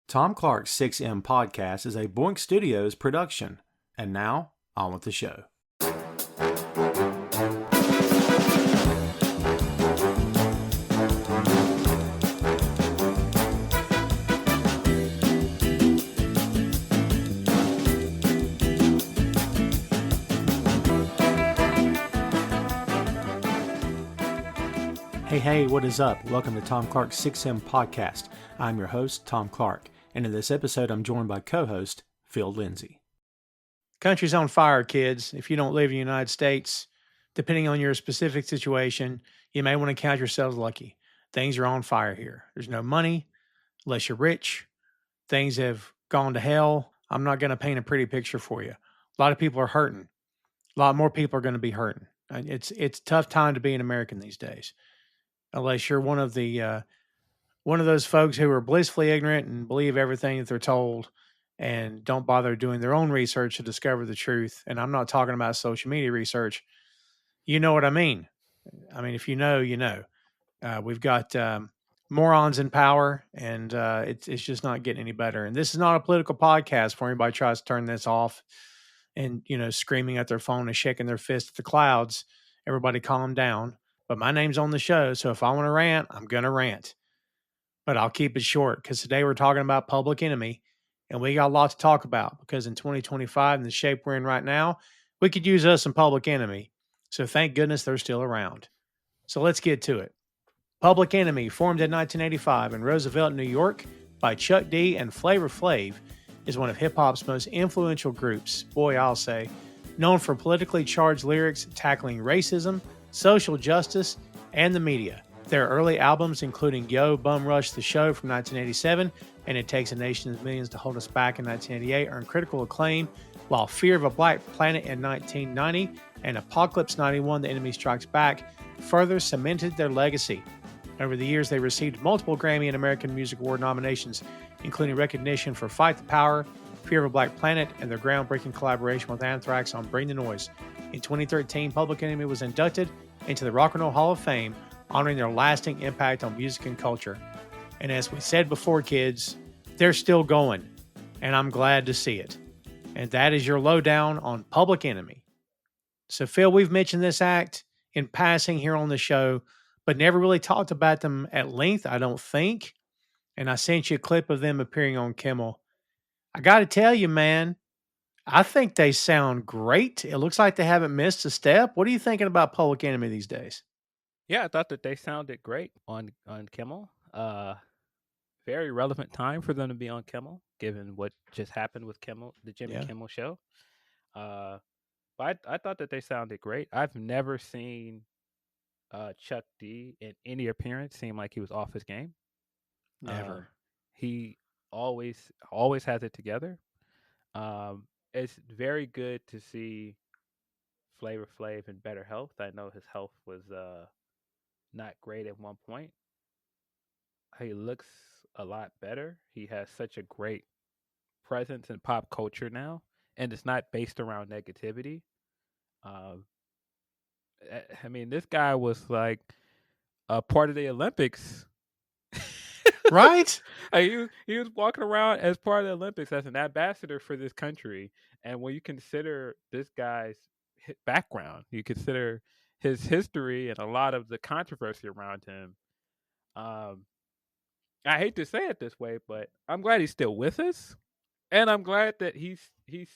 Tom Clark's 6M podcast is a Boink Studios production. And now, on with the show. Hey, what is up? Welcome to Tom Clark's 6M podcast. I'm your host, Tom Clark, and in this episode, I'm joined by co-host Phil Lindsey. Country's on fire, kids. If you don't live in the United States, depending on your specific situation, you may want to count yourselves lucky. Things are on fire here. There's no money unless you're rich. Things have gone to hell. I'm not going to paint a pretty picture for you. A lot of people are hurting. A lot more people are going to be hurting. It's a tough time to be an American these days. Unless you're one of those folks who are blissfully ignorant and believe everything that they're told and don't bother doing their own research to discover the truth. And I'm not talking about social media research. You know what I mean? I mean, if you know, you know. We've got morons in power, and it's just not getting any better. And this is not a political podcast for anybody who tries to turn this off and, screaming at their phone and shaking their fist at the clouds. Everybody calm down. But my name's on the show, so if I want to rant, I'm going to rant. But I'll keep it short because today we're talking about Public Enemy, and we got a lot to talk about because in 2025, in the shape we're in right now, we could use us some Public Enemy. So thank goodness they're still around. So let's get to it. Public Enemy, formed in 1985 in Roosevelt, New York, by Chuck D and Flavor Flav, is one of hip-hop's most influential groups, boy I'll say, known for politically charged lyrics tackling racism, social justice, and the media. Their early albums, including Yo, Bum Rush the Show from 1987 and It Takes a Nation of Millions to Hold Us Back in 1988, earned critical acclaim, while Fear of a Black Planet in 1990 and Apocalypse 91, The Enemy Strikes Back, further cemented their legacy. Over the years, they received multiple Grammy and American Music Award nominations, including recognition for Fight the Power, Fear of a Black Planet, and their groundbreaking collaboration with Anthrax on Bring the Noise. In 2013, Public Enemy was inducted into the Rock and Roll Hall of Fame, honoring their lasting impact on music and culture. And as we said before, kids, they're still going, and I'm glad to see it. And that is your lowdown on Public Enemy. So, Phil, we've mentioned this act in passing here on the show, but never really talked about them at length, I don't think. And I sent you a clip of them appearing on Kimmel. I got to tell you, man, I think they sound great. It looks like they haven't missed a step. What are you thinking about Public Enemy these days? Yeah, I thought that they sounded great on Kimmel. Very relevant time for them to be on Kimmel, given what just happened with Kimmel, the Jimmy Kimmel show. But I thought that they sounded great. I've never seen Chuck D in any appearance seem like he was off his game. Never. He always has it together. It's very good to see Flavor Flav in better health. I know his health was not great at one point. He looks a lot better. He has such a great presence in pop culture now, and it's not based around negativity. I mean, this guy was like a part of the Olympics. Right? He was walking around as part of the Olympics as an ambassador for this country. And when you consider this guy's background, you consider his history and a lot of the controversy around him. I hate to say it this way, but I'm glad he's still with us, and I'm glad that he's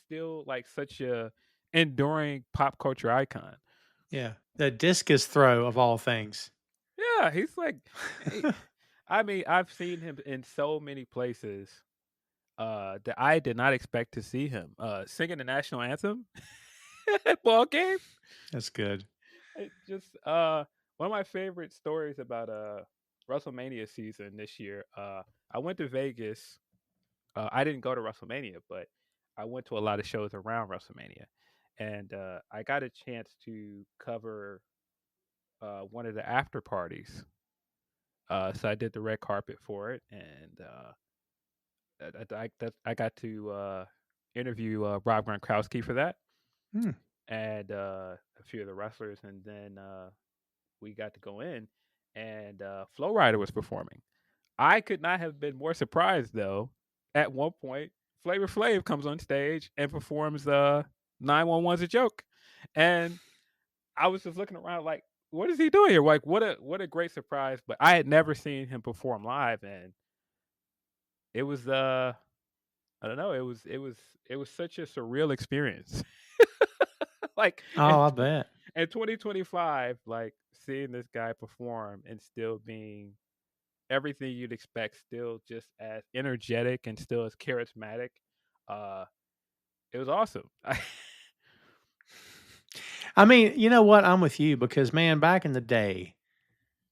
still like such a enduring pop culture icon. Yeah, the discus throw of all things. Yeah, he's like. I mean, I've seen him in so many places that I did not expect to see him singing the national anthem at ball games. That's good. It just one of my favorite stories about WrestleMania season this year. I went to Vegas. I didn't go to WrestleMania, but I went to a lot of shows around WrestleMania, and I got a chance to cover one of the after parties. So I did the red carpet for it, and I got to interview Rob Gronkowski for that, and a few of the wrestlers, and then we got to go in, and Flow Rider was performing. I could not have been more surprised though at one point, Flavor Flav comes on stage and performs 911's a joke. And I was just looking around like, what is he doing here? Like, what a great surprise. But I had never seen him perform live, and it was I don't know, it was such a surreal experience. Like Oh, I bet. in 2025, like seeing this guy perform and still being everything you'd expect, still just as energetic and still as charismatic. Uh, it was awesome. I mean, you know what? I'm with you because, man, back in the day,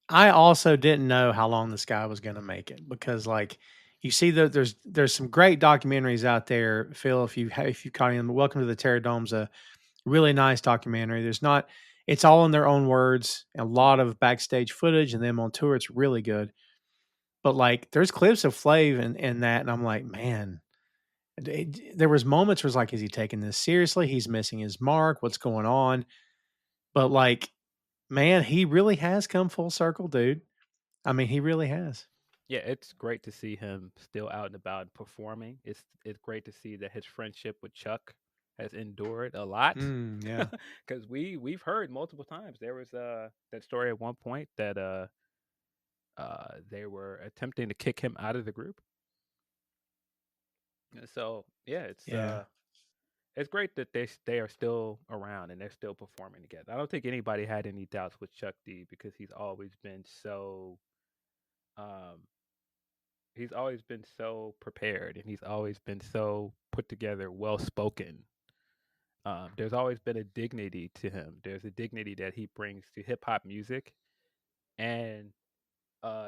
I also didn't know how long this guy was going to make it because, like, you see that there's some great documentaries out there, Phil. If you caught him, Welcome to the Terror Dome's a really nice documentary. There's not, it's all in their own words, a lot of backstage footage, and them on tour. It's really good. But like, there's clips of Flav in that, and I'm like, man, there was moments where it's like, is he taking this seriously? He's missing his mark. What's going on? But like, man, he really has come full circle, dude. I mean, he really has. Yeah, it's great to see him still out and about and performing. It's great to see that his friendship with Chuck has endured a lot, Yeah. because we've heard multiple times there was that story at one point that they were attempting to kick him out of the group. And so yeah, Yeah. it's great that they are still around and they're still performing together. I don't think anybody had any doubts with Chuck D because um he's always been so prepared and he's always been so put together, well spoken. There's always been a dignity to him. There's a dignity that he brings to hip hop music and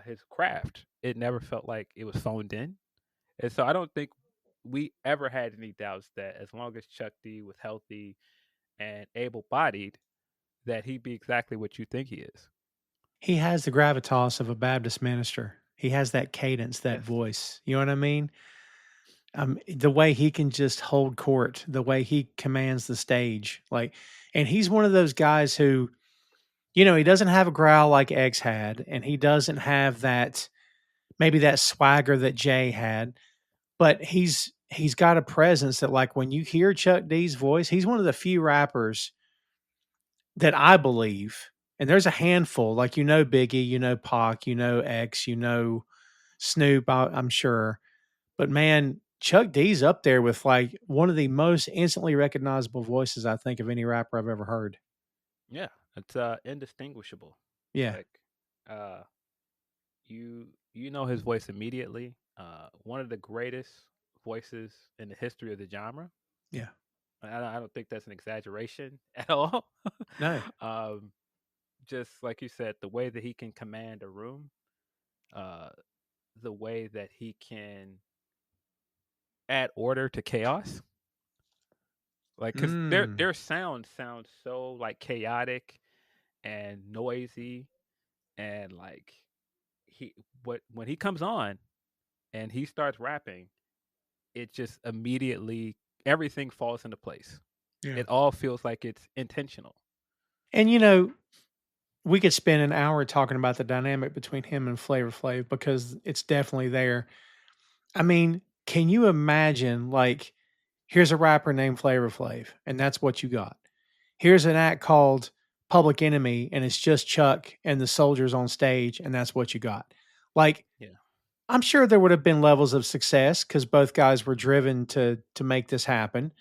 his craft. It never felt like it was phoned in. And so I don't think we ever had any doubts that as long as Chuck D was healthy and able bodied, that he'd be exactly what you think he is. He has the gravitas of a Baptist minister. He has that cadence, that Yes. voice. You know what I mean? The way he can just hold court, the way he commands the stage, like, and he's one of those guys who, he doesn't have a growl like X had, and he doesn't have that maybe that swagger that Jay had, but he's got a presence that, like, when you hear Chuck D's voice, he's one of the few rappers that I believe, and there's a handful, like, Biggie, Pac, X, Snoop, I'm sure. But man, Chuck D's up there with like one of the most instantly recognizable voices I think of any rapper I've ever heard. Yeah. It's indistinguishable. Yeah, Like uh you know his voice immediately. One of the greatest voices in the history of the genre. yeah. I don't think that's an exaggeration at all. No, um, just like you said, the way that he can command a room, uh, the way that he can add order to chaos. Like, cause mm. their sound sounds so like chaotic and noisy, and like he what when he comes on and he starts rapping, it just immediately everything falls into place. Yeah. It all feels like it's intentional. And we could spend an hour talking about the dynamic between him and Flavor Flav because it's definitely there. I mean, can you imagine, like, here's a rapper named Flavor Flav, and that's what you got. Here's an act called Public Enemy, and it's just Chuck and the soldiers on stage, and that's what you got. Like, Yeah. I'm sure there would have been levels of success because both guys were driven to make this happen.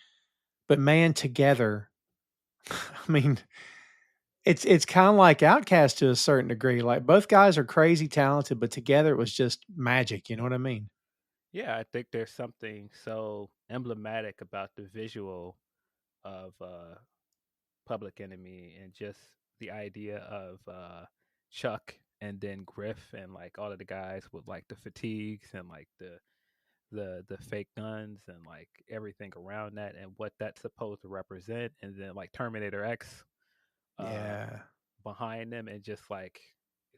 But man, together, I mean, it's kind of like Outcast to a certain degree. Like, both guys are crazy talented, but together it was just magic. You know what I mean? Yeah, I think there's something so emblematic about the visual of Public Enemy and just the idea of Chuck and then Griff and like all of the guys with like the fatigues and like the fake guns and like everything around that and what that's supposed to represent, and then like Terminator X uh Yeah. behind them, and just like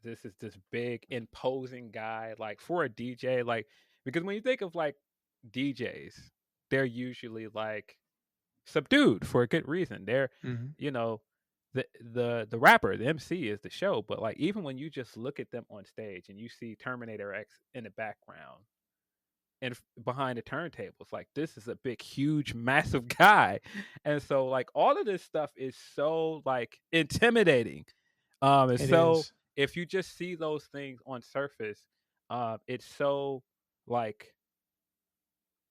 this is this big imposing guy like for a DJ, like because when you think of like DJs, they're usually like subdued for a good reason. They're, Mhm. you know, the rapper, the MC is the show, but like even when you just look at them on stage and you see Terminator X in the background and behind the turntables. Like this is a big, huge, massive guy, and so like all of this stuff is so like intimidating. And It so is. if you just see those things on surface, it's so like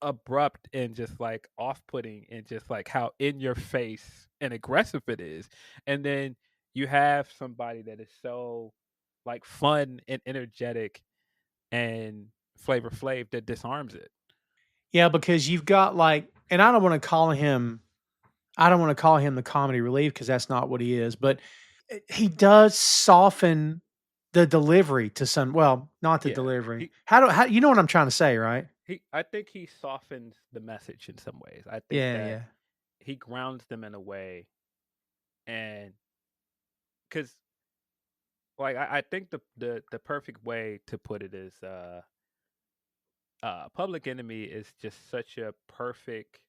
abrupt and just like off-putting and just like how in your face and aggressive it is. And then you have somebody that is so like fun and energetic and Flavor Flav that disarms it. Yeah, because you've got like, and I don't want to call him. I don't want to call him the comedy relief because that's not what he is. But he does soften the delivery to some. Well, not the Yeah. delivery. He How you know what I'm trying to say, right? he I think he softens the message in some ways. I think Yeah, that yeah. he grounds them in a way, and cuz like I think the perfect way to put it is Public Enemy is just such a perfect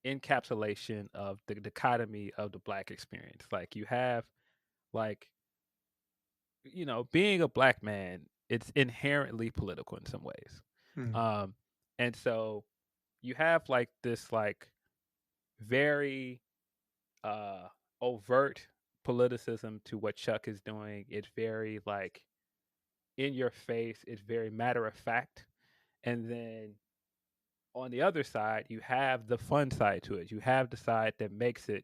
encapsulation of the dichotomy of the black experience. Like you have like being a black man, it's inherently political in some ways. Mm, Um and so you have like this like very uh overt politicism to what Chuck is doing. It's very like in your face, it's very matter of fact. And then on the other side, you have the fun side to it. You have the side that makes it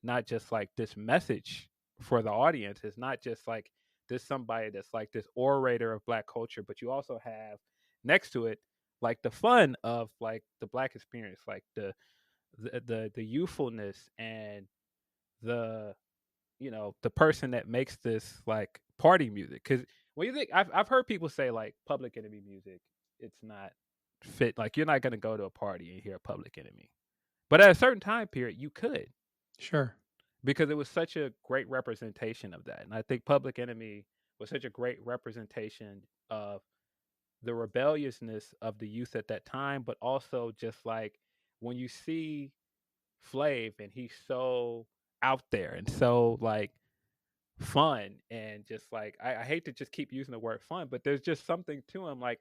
not just like this message for the audience. It's not just like this somebody that's like this orator of black culture, but you also have next to it like the fun of like the black experience, like the youthfulness and the the person that makes this like party music. Because when you think, I've heard people say like Public Enemy music, it's not fit. Like you're not gonna go to a party and hear Public Enemy, but at a certain time period, you could, sure. because it was such a great representation of that. And I think Public Enemy was such a great representation of the rebelliousness of the youth at that time, but also just like when you see Flav and he's so out there and so like fun and just like I hate to just keep using the word fun, but there's just something to him. Like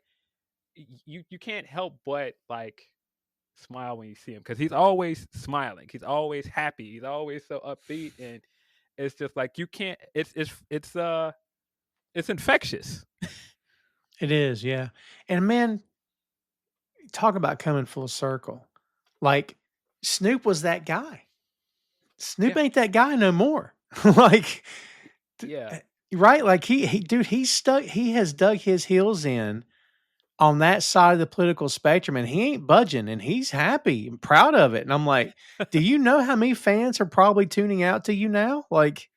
you can't help but like smile when you see him because he's always smiling. He's always happy. He's always so upbeat, and it's just like you can't. It's infectious. It is, yeah. And man, talk about coming full circle. Like Snoop was that guy. Snoop Yeah, ain't that guy no more. like, yeah, eh, right? Like dude, he's stuck. He has dug his heels in on that side of the political spectrum, and he ain't budging, and he's happy and proud of it. And I'm like, do you know how many fans are probably tuning out to you now? Like,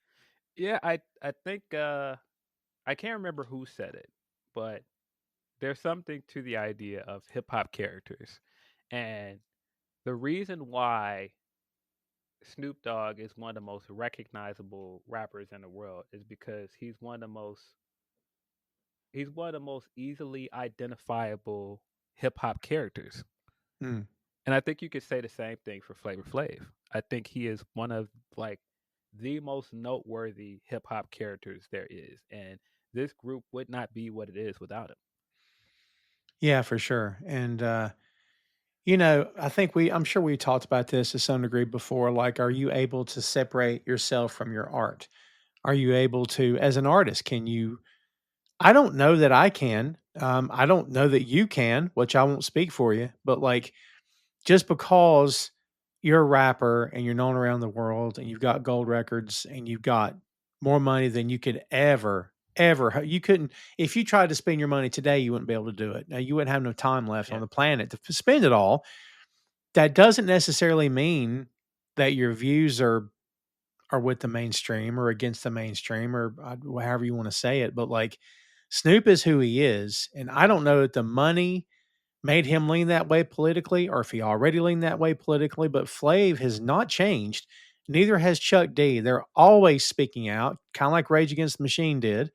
yeah. I think I can't remember who said it, but there's something to the idea of hip hop characters, and the reason why Snoop Dogg is one of the most recognizable rappers in the world is because he's one of the most easily identifiable hip hop characters. mm, And I think you could say the same thing for Flavor Flav. I think he is one of like the most noteworthy hip hop characters there is. And this group would not be what it is without him. yeah, for sure. And I think I'm sure we talked about this to some degree before. Like, are you able to separate yourself from your art? Are you able to, as an artist, can you? I don't know that I can. I don't know that you can, which I won't speak for you. But like, just because you're a rapper and you're known around the world and you've got gold records and you've got more money than you could you couldn't, if you tried to spend your money today, you wouldn't be able to do it. Now you wouldn't have no time left on Yeah. the planet to spend it all. That doesn't necessarily mean that your views are with the mainstream or against the mainstream or however you want to say it. But like Snoop is who he is. And I don't know that the money made him lean that way politically or if he already leaned that way politically, but Flav has not changed. Neither has Chuck D. They're always speaking out, kind of like Rage Against the Machine did,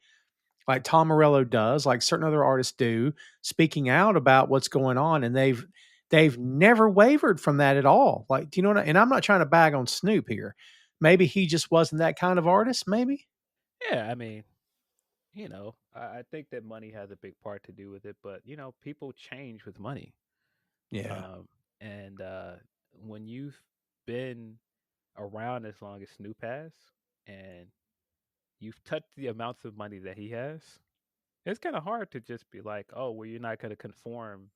like Tom Morello does, like certain other artists do, speaking out about what's going on. And they've never wavered from that at all. Like, do you know what and I'm not trying to bag on Snoop here. Maybe he just wasn't that kind of artist, maybe. Yeah. I mean, I think that money has a big part to do with it, but people change with money. Yeah. Um, and when you've been around as long as Snoop has, and you've touched the amounts of money that he has, it's kind of hard to just be like, oh, well, you're not going to conform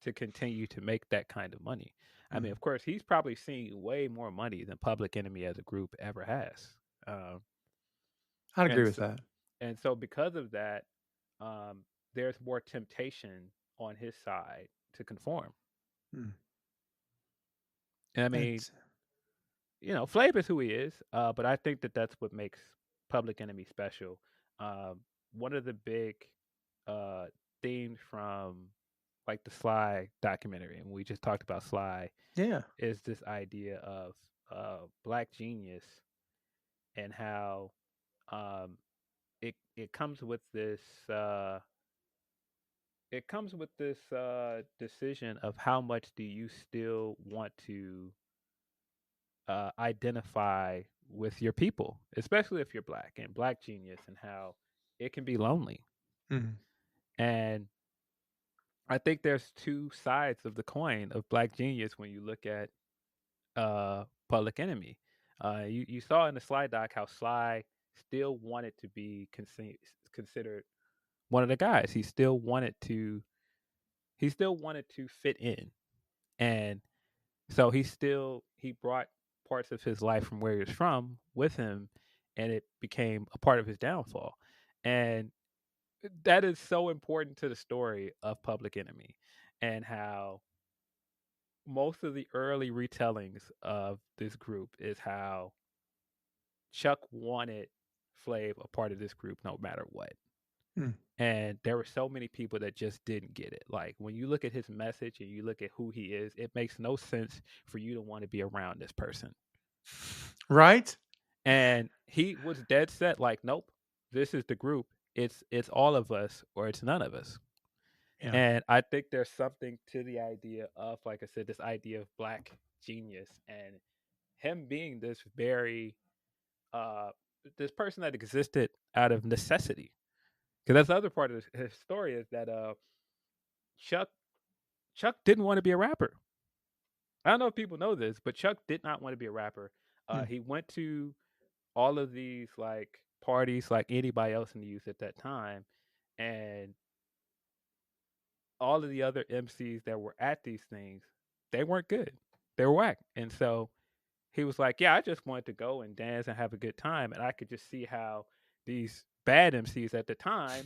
to continue to make that kind of money. I mean, Mm. of course, he's probably seen way more money than Public Enemy as a group ever has. Um, I'd agree and with so, that. and so because of that, um, there's more temptation on his side to conform. Mm. And I mean, That's Flav is who he is, but I think that that's what makes Public Enemy special. Um, One of the big uh, themes from like the Sly documentary, and we just talked about Sly, yeah. is this idea of black genius and how um, it comes with this uh, decision of how much do you still want to identify with your people, especially if you're black, and black genius, and how it can be lonely. Mm. And I think there's two sides of the coin of black genius when you look at Public Enemy. You saw in the Sly doc how Sly still wanted to be considered one of the guys. He still wanted to fit in, and so he brought parts of his life from where he was from with him, and it became a part of his downfall. And that is so important to the story of Public Enemy, and how most of the early retellings of this group is how Chuck wanted Flav a part of this group no matter what. Mm. And there were so many people that just didn't get it. Like when you look at his message and you look at who he is, it makes no sense for you to want to be around this person. Right? And he was dead set, like, nope, this is the group. It's all of us or it's none of us. Yeah. And I think there's something to the idea of, like I said, this idea of black genius and him being uh this person that existed out of necessity. Because that's the other part of his story is that Chuck Chuck didn't want to be a rapper. I don't know if people know this, but Chuck did not want to be a rapper. Mm. He went to all of these like parties like anybody else in the youth at that time, and all of the other MCs that were at these things, they weren't good. They were whack. And so he was like, "Yeah, I just wanted to go and dance and have a good time." And I could just see how these bad MCs at the time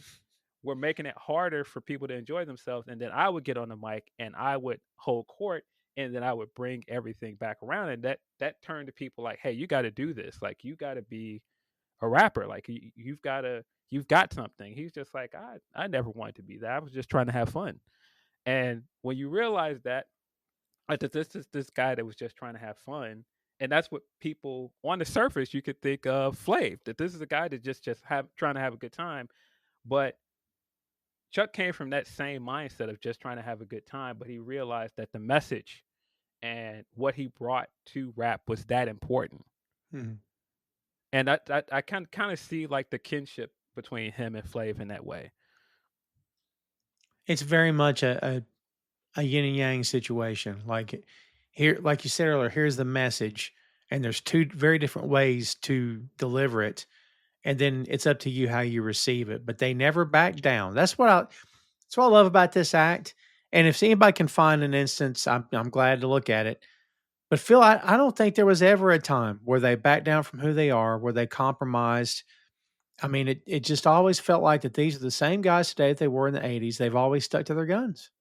were making it harder for people to enjoy themselves. And then I would get on the mic and I would hold court, and then I would bring everything back around. And that turned to people like, "Hey, you got to do this. Like, you got to be a rapper. Like, you've got something." He's just like, I never wanted to be that. I was just trying to have fun. And when you realize that, like, that this is this guy that was just trying to have fun, and that's what people on the surface you could think of Flav, that this is a guy that just have trying to have a good time. But Chuck came from that same mindset of just trying to have a good time, but he realized that the message and what he brought to rap was that important. Mm. And I kind of see like the kinship between him and Flav in that way. It's very much a yin and yang situation. Like here, like you said earlier, here's the message, and there's two very different ways to deliver it, and then it's up to you how you receive it. But they never back down. That's what I love about this act. And if anybody can find an instance, I'm glad to look at it. But Phil, I don't think there was ever a time where they backed down from who they are, where they compromised. I mean, it just always felt like that these are the same guys today that they were in the 80s. They've always stuck to their guns.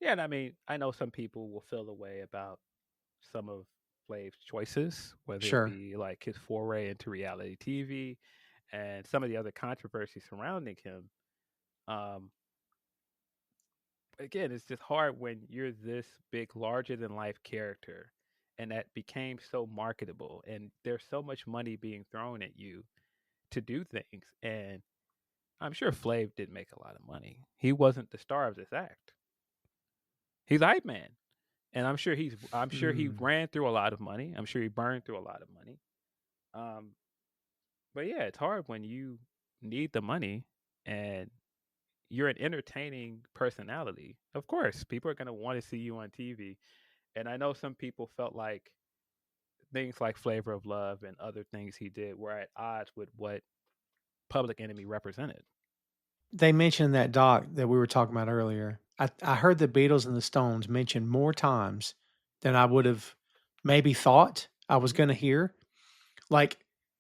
Yeah, and I mean, I know some people will feel a way about some of Flav's choices, whether it Sure. be like his foray into reality TV and some of the other controversies surrounding him. Um, Again, it's just hard when you're this big, larger than life character, and that became so marketable, and there's so much money being thrown at you to do things. And I'm sure Flav did make a lot of money. He wasn't the star of this act. He's a hype man, and I'm sure he Mm. ran through a lot of money. I'm sure he burned through a lot of money. But yeah, it's hard when you need the money and you're an entertaining personality. Of course, people are going to want to see you on TV. And I know some people felt like things like Flavor of Love and other things he did were at odds with what Public Enemy represented. They mentioned that doc that we were talking about earlier. I heard the Beatles and the Stones mentioned more times than I would have maybe thought I was Hmm. going to hear. Like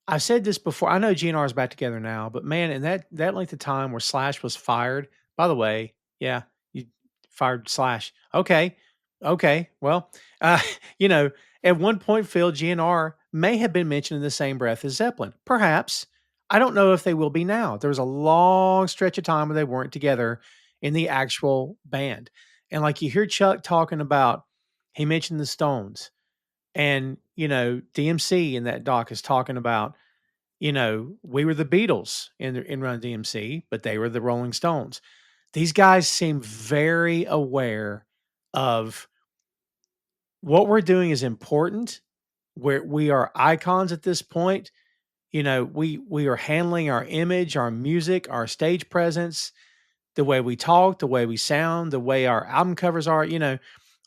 I've said this before. I know GNR is back together now, but man, in that length of time where Slash was fired. By the way, yeah, you fired Slash. Okay, okay. Well, uh, you know, at one point, Phil GNR may have been mentioned in the same breath as Zeppelin. Perhaps I don't know if they will be now. There was a long stretch of time where they weren't together in the actual band, and like you hear Chuck talking about, he mentioned the Stones and, DMC in that doc is talking about, we were the Beatles in Run DMC, but they were the Rolling Stones. These guys seem very aware of what we're doing is important. We are icons at this point. We are handling our image, our music, our stage presence, the way we talk, the way we sound, the way our album covers are,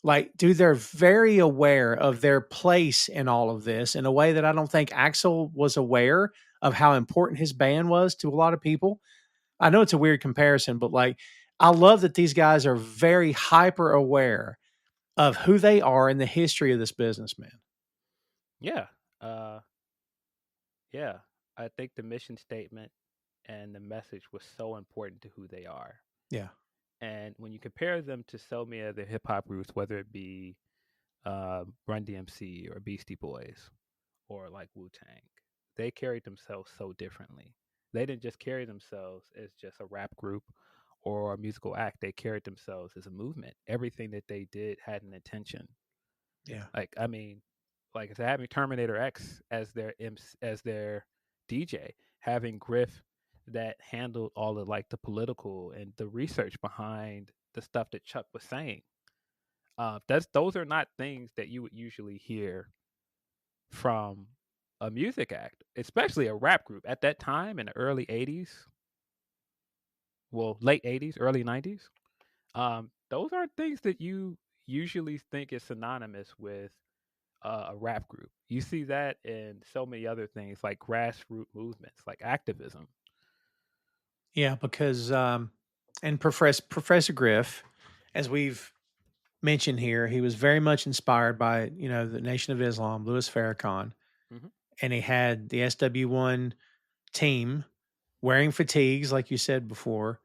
like, dude, they're very aware of their place in all of this in a way that I don't think Axel was aware of how important his band was to a lot of people. I know it's a weird comparison, but like, I love that these guys are very hyper aware of who they are in the history of this business, man. Yeah. Uh, yeah. I think the mission statement and the message was so important to who they are. Yeah. And when you compare them to so many other hip hop groups, whether it be Run DMC or Beastie Boys or like Wu Tang, they carried themselves so differently. They didn't just carry themselves as just a rap group or a musical act. They carried themselves as a movement. Everything that they did had an intention. Yeah. Like I mean, like having Terminator X as their as their DJ, having Griff that handled all of like the political and the research behind the stuff that Chuck was saying. That's those are not things that you would usually hear from a music act, especially a rap group at that time in the early '80s. Well, late '80s, early '90s. Those aren't things that you usually think is synonymous with a rap group. You see that in so many other things like grassroots movements, like activism. Yeah. Because, and Professor Griff, as we've mentioned here, he was very much inspired by, the Nation of Islam, Louis Farrakhan, Hmm. and he had the SW1 team wearing fatigues, like you said before.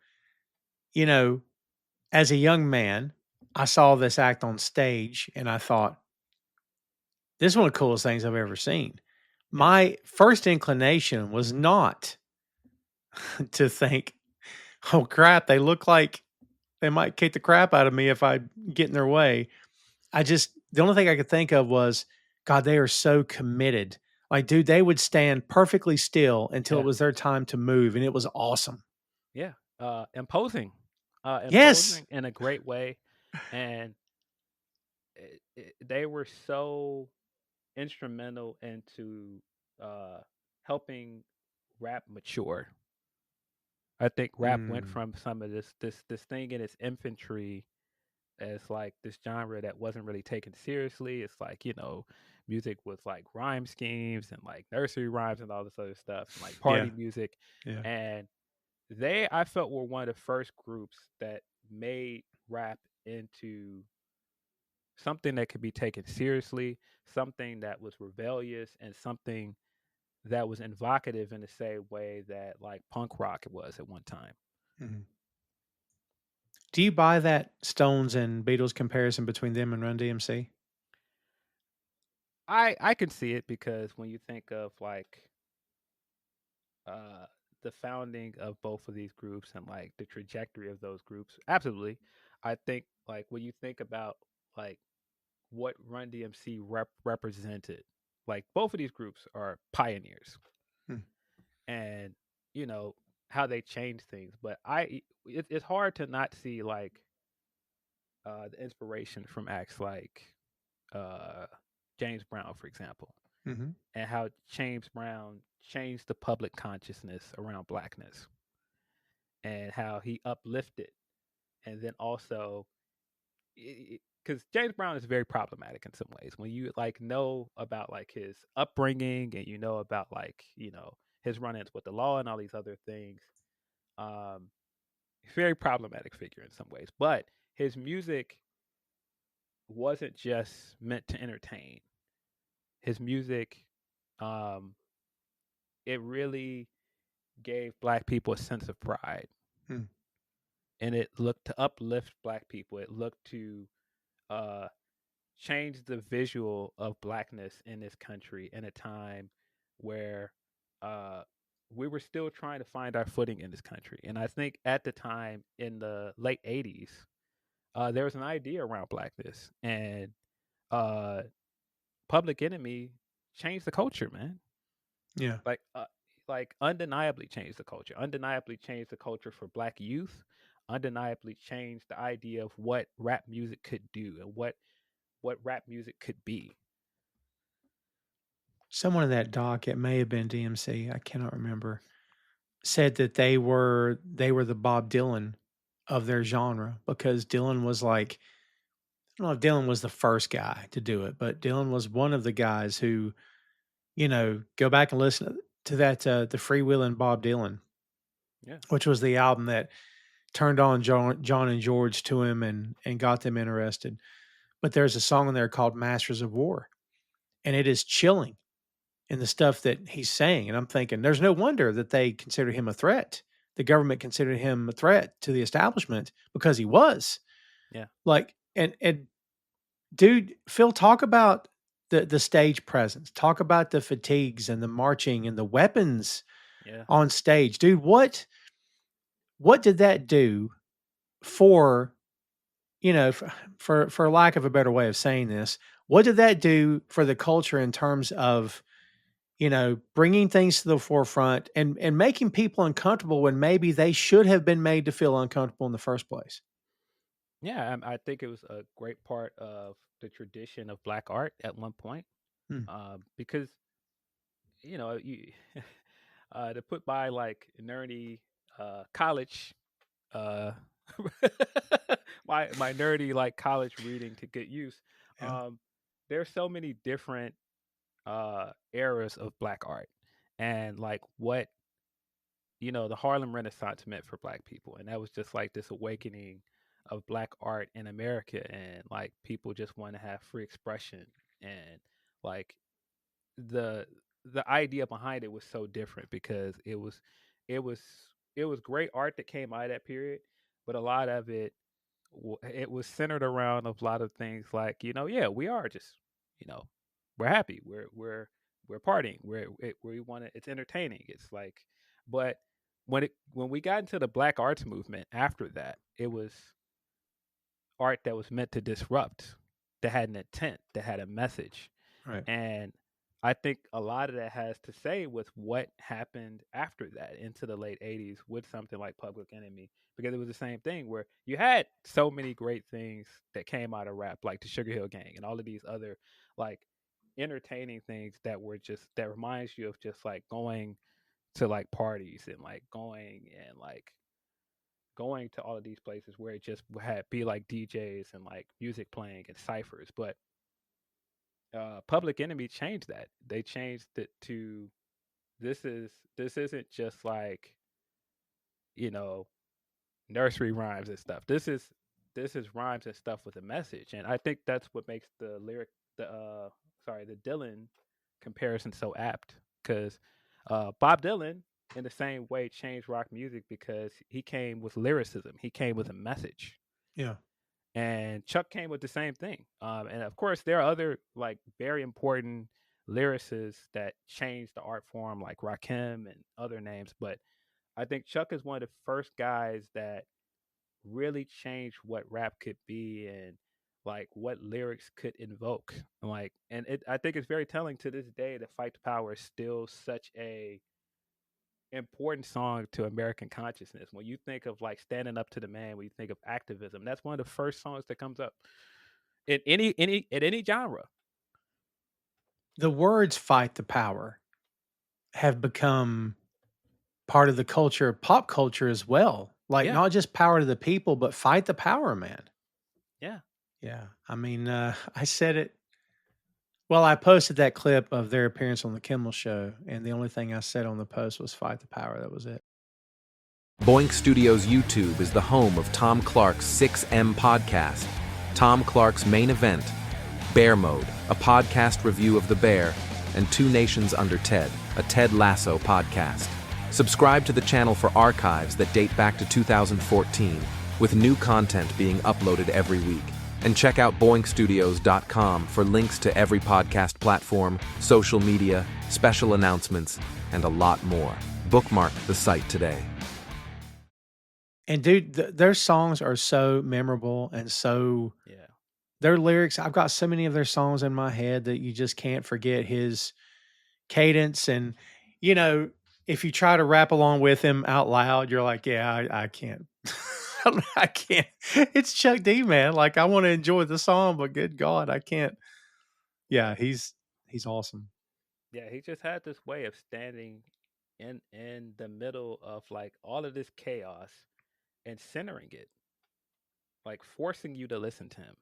You know, as a young man, I saw this act on stage and I thought, this is one of the coolest things I've ever seen. Yeah, My first inclination was not to think, oh crap, they look like they might kick the crap out of me if I get in their way. The only thing I could think of was, God, they are so committed. Like, dude, they would stand perfectly still until it yeah, was their time to move. And it was awesome. yeah. Imposing, Yes. imposing in a great way, and they were so instrumental into uh, helping rap mature. I think rap went Mm, from some of this thing in its infantry as like this genre that wasn't really taken seriously. It's like, music with like rhyme schemes and like nursery rhymes and all this other stuff and like yeah. party music. Yeah. And they, I felt, were one of the first groups that made rap into something that could be taken seriously, something that was rebellious, and something that was evocative in the same way that like punk rock was at one time. Mhm. Do you buy that Stones and Beatles comparison between them and Run DMC? I can see it because when you think of like uh the founding of both of these groups and like the trajectory of those groups, absolutely. I think like when you think about like what Run DMC represented, like both of these groups are pioneers Mm, and you know how they change things. But it's hard to not see like the inspiration from acts like uh, James Brown, for example, mhm. and how James Brown changed the public consciousness around blackness. and how he uplifted, and then also because James Brown is very problematic in some ways. When you like know about like his upbringing and you know about like his run-ins with the law and all these other things, um, very problematic figure in some ways. But his music wasn't just meant to entertain. His music, um, it really gave black people a sense of pride, Hmm. and it looked to uplift black people. It looked to uh, change the visual of blackness in this country in a time where uh, we were still trying to find our footing in this country. And I think at the time in the late '80s, there was an idea around blackness, and uh, Public Enemy changed the culture, man. Yeah. Like, undeniably changed the culture. Undeniably changed the culture for Black youth. Undeniably changed the idea of what rap music could do and what rap music could be. Someone in that doc, it may have been DMC, I cannot remember, said that they were the Bob Dylan of their genre because Dylan was like, I don't know if Dylan was the first guy to do it, but Dylan was one of the guys who, go back and listen to that the Freewheelin' Bob Dylan, Yeah, which was the album that turned on John and George to him and got them interested. But there's a song in there called Masters of War, and it is chilling in the stuff that he's saying. And I'm thinking, there's no wonder that they consider him a threat. The government considered him a threat to the establishment because he was yeah, like, and dude, Phil, talk about the stage presence. Talk about the fatigues and the marching and the weapons yeah, on stage, dude. What did that do for for lack of a better way of saying this? What did that do for the culture in terms of bringing things to the forefront and making people uncomfortable when maybe they should have been made to feel uncomfortable in the first place? yeah. I think it was a great part of the tradition of Black art at one point, Hmm. because you to put by like nerdy college uh my nerdy like college reading to good use. Yeah. um there's so many different eras of black art, and like what the Harlem Renaissance meant for black people, and that was just like this awakening of black art in America, and like people just want to have free expression, and like the the idea behind it was so different because it was it was great art that came out of that period, but a lot of it it was centered around a lot of things like yeah, we are just you know we're happy, we're partying, we want to, it's entertaining, it's like, but when we got into the black arts movement after that, it was art that was meant to disrupt, that had an intent, that had a message. Right. And I think a lot of that has to say with what happened after that into the late '80s with something like Public Enemy, because it was the same thing where you had so many great things that came out of rap, like the Sugar Hill Gang and all of these other like entertaining things that were just that reminds you of just like going to like parties and like going to all of these places where it just had be like DJs and like music playing and ciphers. But Public Enemy changed that. They changed it to this isn't just like you know nursery rhymes and stuff. This is rhymes and stuff with a message, and I think that's what makes the Dylan comparison so apt, because Bob Dylan in the same way changed rock music because he came with lyricism. He came with a message, Yeah. and Chuck came with the same thing. And of course, there are other like very important lyricists that changed the art form, like Rakim and other names. But I think Chuck is one of the first guys that really changed what rap could be and like what lyrics could invoke. I think it's very telling to this day that "Fight the Power" is still such a important song to American consciousness. When you think of like standing up to the man, when you think of activism, that's one of the first songs that comes up in any genre. The words "fight the power" have become part of the culture, pop culture as well. Like, Yeah, not just power to the people, but fight the power, man. yeah, Yeah. I mean, I said it. Well, I posted that clip of their appearance on the Kimmel Show, and the only thing I said on the post was "fight the power." That was it. Boink Studios YouTube is the home of Tom Clark's 6M podcast. Tom Clark's main event, Bear Mode, a podcast review of The Bear, and Two Nations Under Ted, a Ted Lasso podcast. Subscribe to the channel for archives that date back to 2014, with new content being uploaded every week. And check out boinkstudios.com for links to every podcast platform, social media, special announcements, and a lot more. Bookmark the site today. And dude, their songs are so memorable and so yeah. their lyrics. I've got so many of their songs in my head that you just can't forget his cadence. And you know, if you try to rap along with him out loud, you're like, yeah, I can't. I can't. It's Chuck D, man. Like, I want to enjoy the song, but good God, I can't. Yeah, he's awesome. Yeah, he just had this way of standing in the middle of like all of this chaos and centering it, like forcing you to listen to him.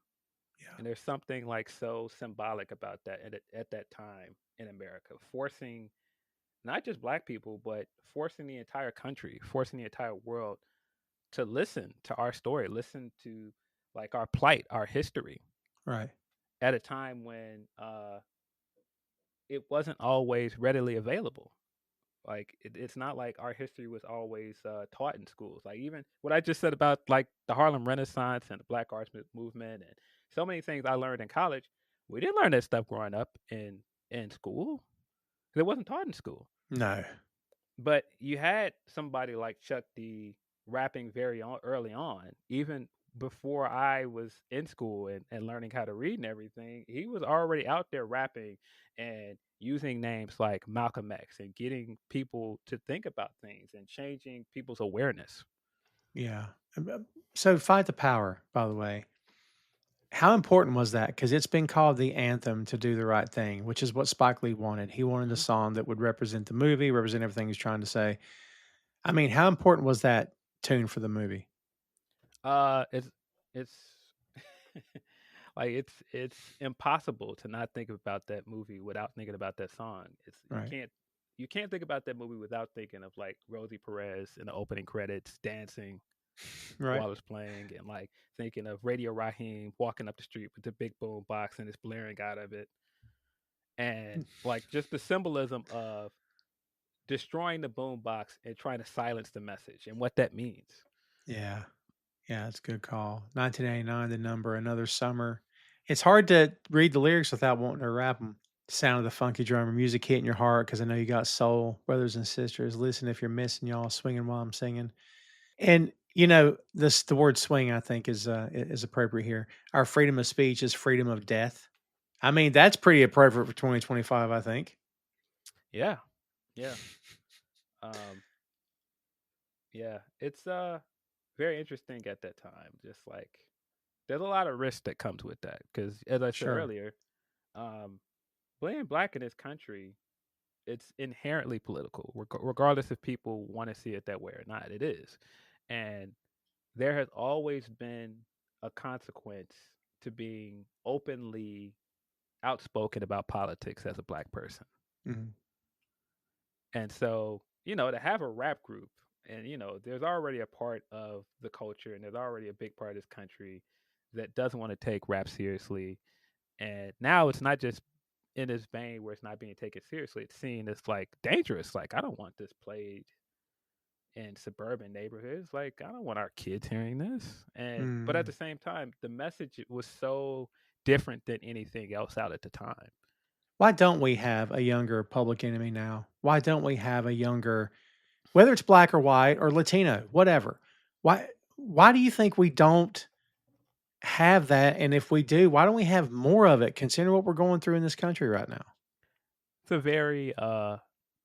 Yeah, And there's something like so symbolic about that at that time in America, forcing not just black people, but forcing the entire country, forcing the entire world to listen to our story, listen to like our plight, our history right. at a time when it wasn't always readily available. Like it's not like our history was always taught in schools. Like even what I just said about like the Harlem Renaissance and the Black Arts Movement and so many things I learned in college, we didn't learn that stuff growing up in school. It wasn't taught in school. No. But you had somebody like Chuck D rapping early on, even before I was in school and learning how to read and everything. He was already out there rapping and using names like Malcolm X and getting people to think about things and changing people's awareness. Yeah. So, fight the power. By the way, how important was that? Because it's been called the anthem to do the right thing, which is what Spike Lee wanted. He wanted a Mhm. song that would represent the movie, represent everything he's trying to say. I mean, how important was that tune for the movie? It's like it's impossible to not think about that movie without thinking about that song. It's Right. you can't think about that movie without thinking of like Rosie Perez in the opening credits dancing Right. while it's playing, and like thinking of Radio Raheem walking up the street with the big boom box and it's blaring out of it, and like just the symbolism of destroying the boom box and trying to silence the message and what that means. Yeah. Yeah, that's a good call. 1989, the number, another summer. It's hard to read the lyrics without wanting to rap them. Sound of the funky drummer, music hitting your heart because I know you got soul. Brothers and sisters, listen if you're missing y'all, swinging while I'm singing. And you know, the word swing I think is appropriate here. Our freedom of speech is freedom of death. I mean, that's pretty appropriate for 2025, I think. Yeah, yeah, um, yeah. It's very interesting at that time. Just like there's a lot of risk that comes with that because, as I said Sure. earlier, um, being black in this country, it's inherently political, regardless if people want to see it that way or not. It is, and there has always been a consequence to being openly outspoken about politics as a black person. Mhm. And so, to have a rap group and there's already a part of the culture and there's already a big part of this country that doesn't want to take rap seriously. And now it's not just in this vein where it's not being taken seriously. It's seen as like dangerous. Like I don't want this played in suburban neighborhoods. Like I don't want our kids hearing this. And but at the Mm. same time, the message was so different than anything else out at the time. Why don't we have a younger public enemy now? Why don't we have a younger, whether it's black or white or Latino, whatever? Why do you think we don't have that? And if we do, why don't we have more of it considering what we're going through in this country right now? It's a very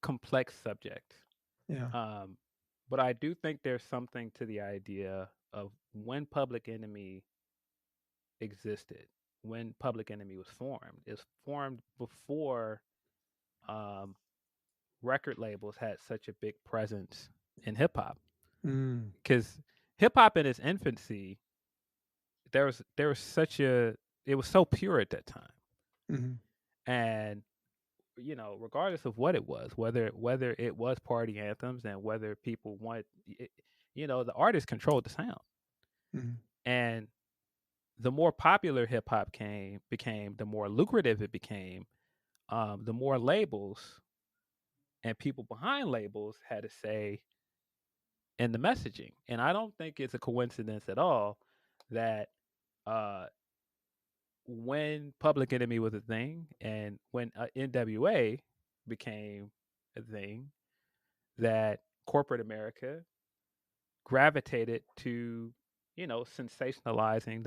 complex subject. Yeah. Um, but I do think there's something to the idea of when Public Enemy existed, when Public Enemy was formed. It's formed before um, record labels had such a big presence in hip hop. Mm. Because hip hop in its infancy, there was such a it was so pure at that time, Mhm. and regardless of what it was, whether it was party anthems and whether people want, it, the artist controlled the sound, Mhm. and the more popular hip hop became, the more lucrative it became, the more labels and people behind labels had to say in the messaging. And I don't think it's a coincidence at all that uh, when Public Enemy was a thing and when NWA became a thing, that corporate America gravitated to, sensationalizing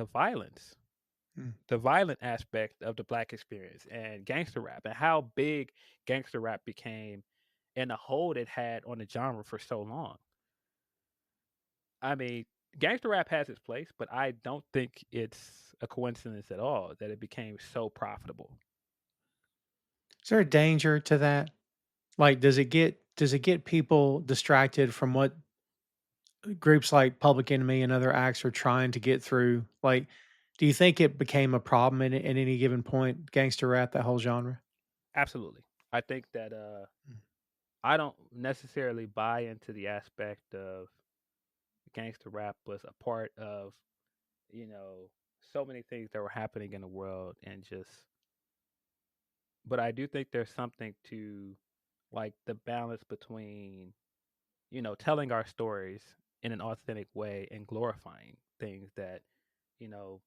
Mm. the violent aspect of the black experience and gangster rap, and how big gangster rap became and the hold it had on the genre for so long. I mean, gangster rap has its place, but I don't think it's a coincidence at all that it became so profitable. Is there a danger to that? Like, does it get people distracted from what groups like Public Enemy and other acts are trying to get through? Like, do you think it became a problem at any given point, gangster rap, that whole genre? Absolutely. I think that I don't necessarily buy into the aspect of gangster rap was a part of, you know, so many things that were happening in the world, and just, but I do think there's something to, like, the balance between, telling our stories in an authentic way and glorifying things that, you know,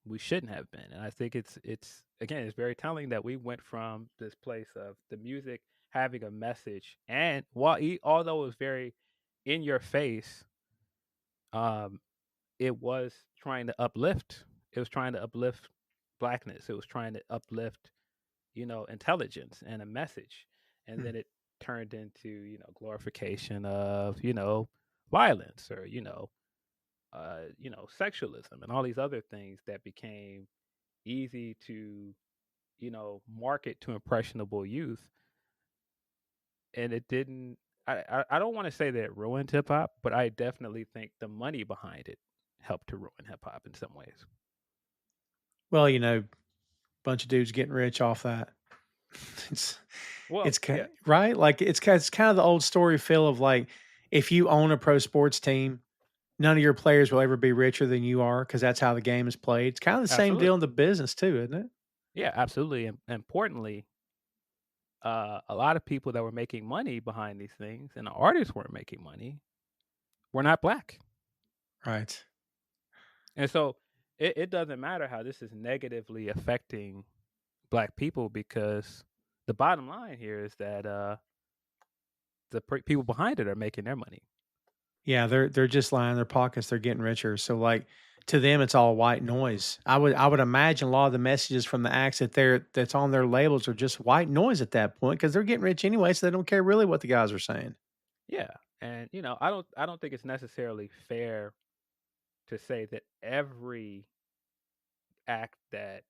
we shouldn't have been. And I think it's again, it's very telling that we went from this place of the music having a message, and although it was very in your face, um, it was trying to uplift. It was trying to uplift blackness. It was trying to uplift, intelligence and a message. And Mm. then it turned into, glorification of, violence, or, sexualism and all these other things that became easy to, market to impressionable youth. And it didn't, I don't want to say that it ruined hip hop, but I definitely think the money behind it helped to ruin hip hop in some ways. Well, bunch of dudes getting rich off that. It's Well, it's yeah, right? Like, it's kind of the old story, Phil, of like, if you own a pro sports team, none of your players will ever be richer than you are because that's how the game is played. It's kind of the same deal absolutely. in the business too, isn't it? Yeah, absolutely. And importantly, a lot of people that were making money behind these things and the artists weren't making money were not black. Right. And so it doesn't matter how this is negatively affecting black people, because the bottom line here is that people behind it are making their money. Yeah, they're just lining their pockets. They're getting richer. So, like, to them, it's all white noise. I would imagine a lot of the messages from the acts that's on their labels are just white noise at that point because they're getting rich anyway, so they don't care really what the guys are saying. Yeah. And I don't think it's necessarily fair to say that every act that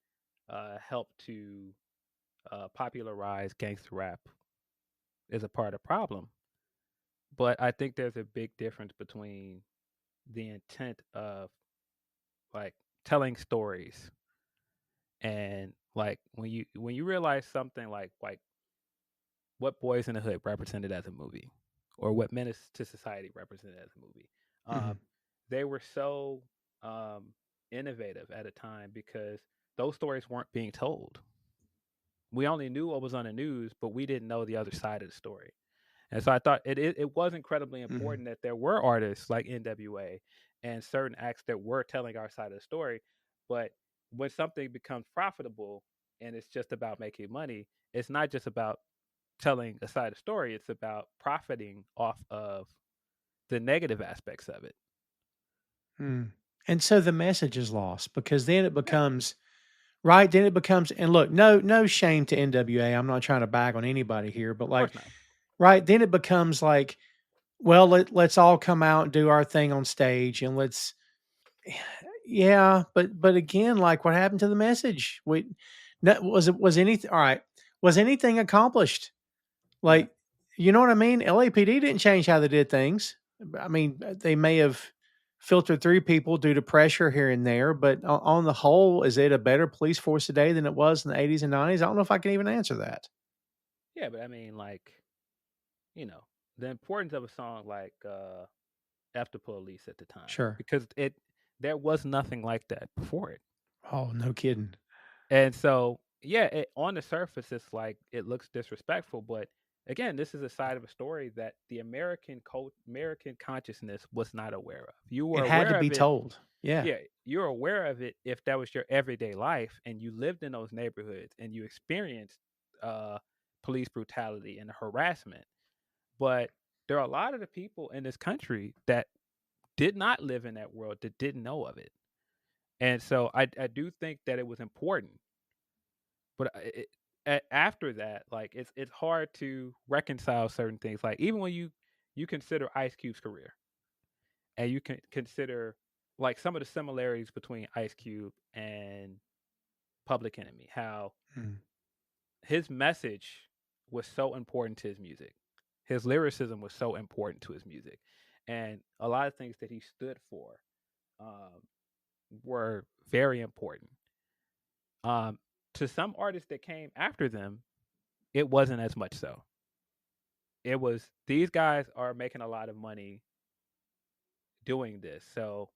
helped to popularize gangster rap is a part of the problem. But I think there's a big difference between the intent of, like, telling stories, and, like, when you realize something like what Boys in the Hood represented as a movie, or what Menace to Society represented as a movie. Mhm. Um, they were so um, innovative at a time because those stories weren't being told. We only knew what was on the news, but we didn't know the other side of the story. And so I thought it was incredibly Mhm. important that there were artists like NWA and certain acts that were telling our side of the story. But when something becomes profitable and it's just about making money, it's not just about telling a side of the story, it's about profiting off of the negative aspects of it. Mm. And so the message is lost because then it Yeah, of becomes right. Then it becomes, and look, no shame to NWA. I'm not trying to bag on anybody here, but like, course not. right, then it becomes like, well, let's all come out and do our thing on stage and let's, yeah, but again, like, what happened to the message? No, was anything all right? Was anything accomplished? Yeah. Like, you know what I mean? LAPD didn't change how they did things. I mean, they may have filter through people due to pressure here and there. But on the whole, is it a better police force today than it was in the 80s and 90s? I don't know if I can even answer that. Yeah, but I mean, like, you know, the importance of a song like F the Police at the time, Sure. because there was nothing like that before it. Oh, no kidding. And so, yeah, on the surface, it's like it looks disrespectful, but again, this is a side of a story that the American consciousness was not aware of. You were It had to aware be of it, told. Yeah. yeah. You're aware of it if that was your everyday life, and you lived in those neighborhoods, and you experienced uh, police brutality and harassment. But there are a lot of the people in this country that did not live in that world, that didn't know of it, and so I do think that it was important. But after that, like it's hard to reconcile certain things. Like even when you consider Ice Cube's career, and you can consider like some of the similarities between Ice Cube and Public Enemy, how Mm. his message was so important to his music, his lyricism was so important to his music, and a lot of things that he stood for um, were very important. Um, to some artists that came after them, it wasn't as much so. It was these guys are making a lot of money doing this. So,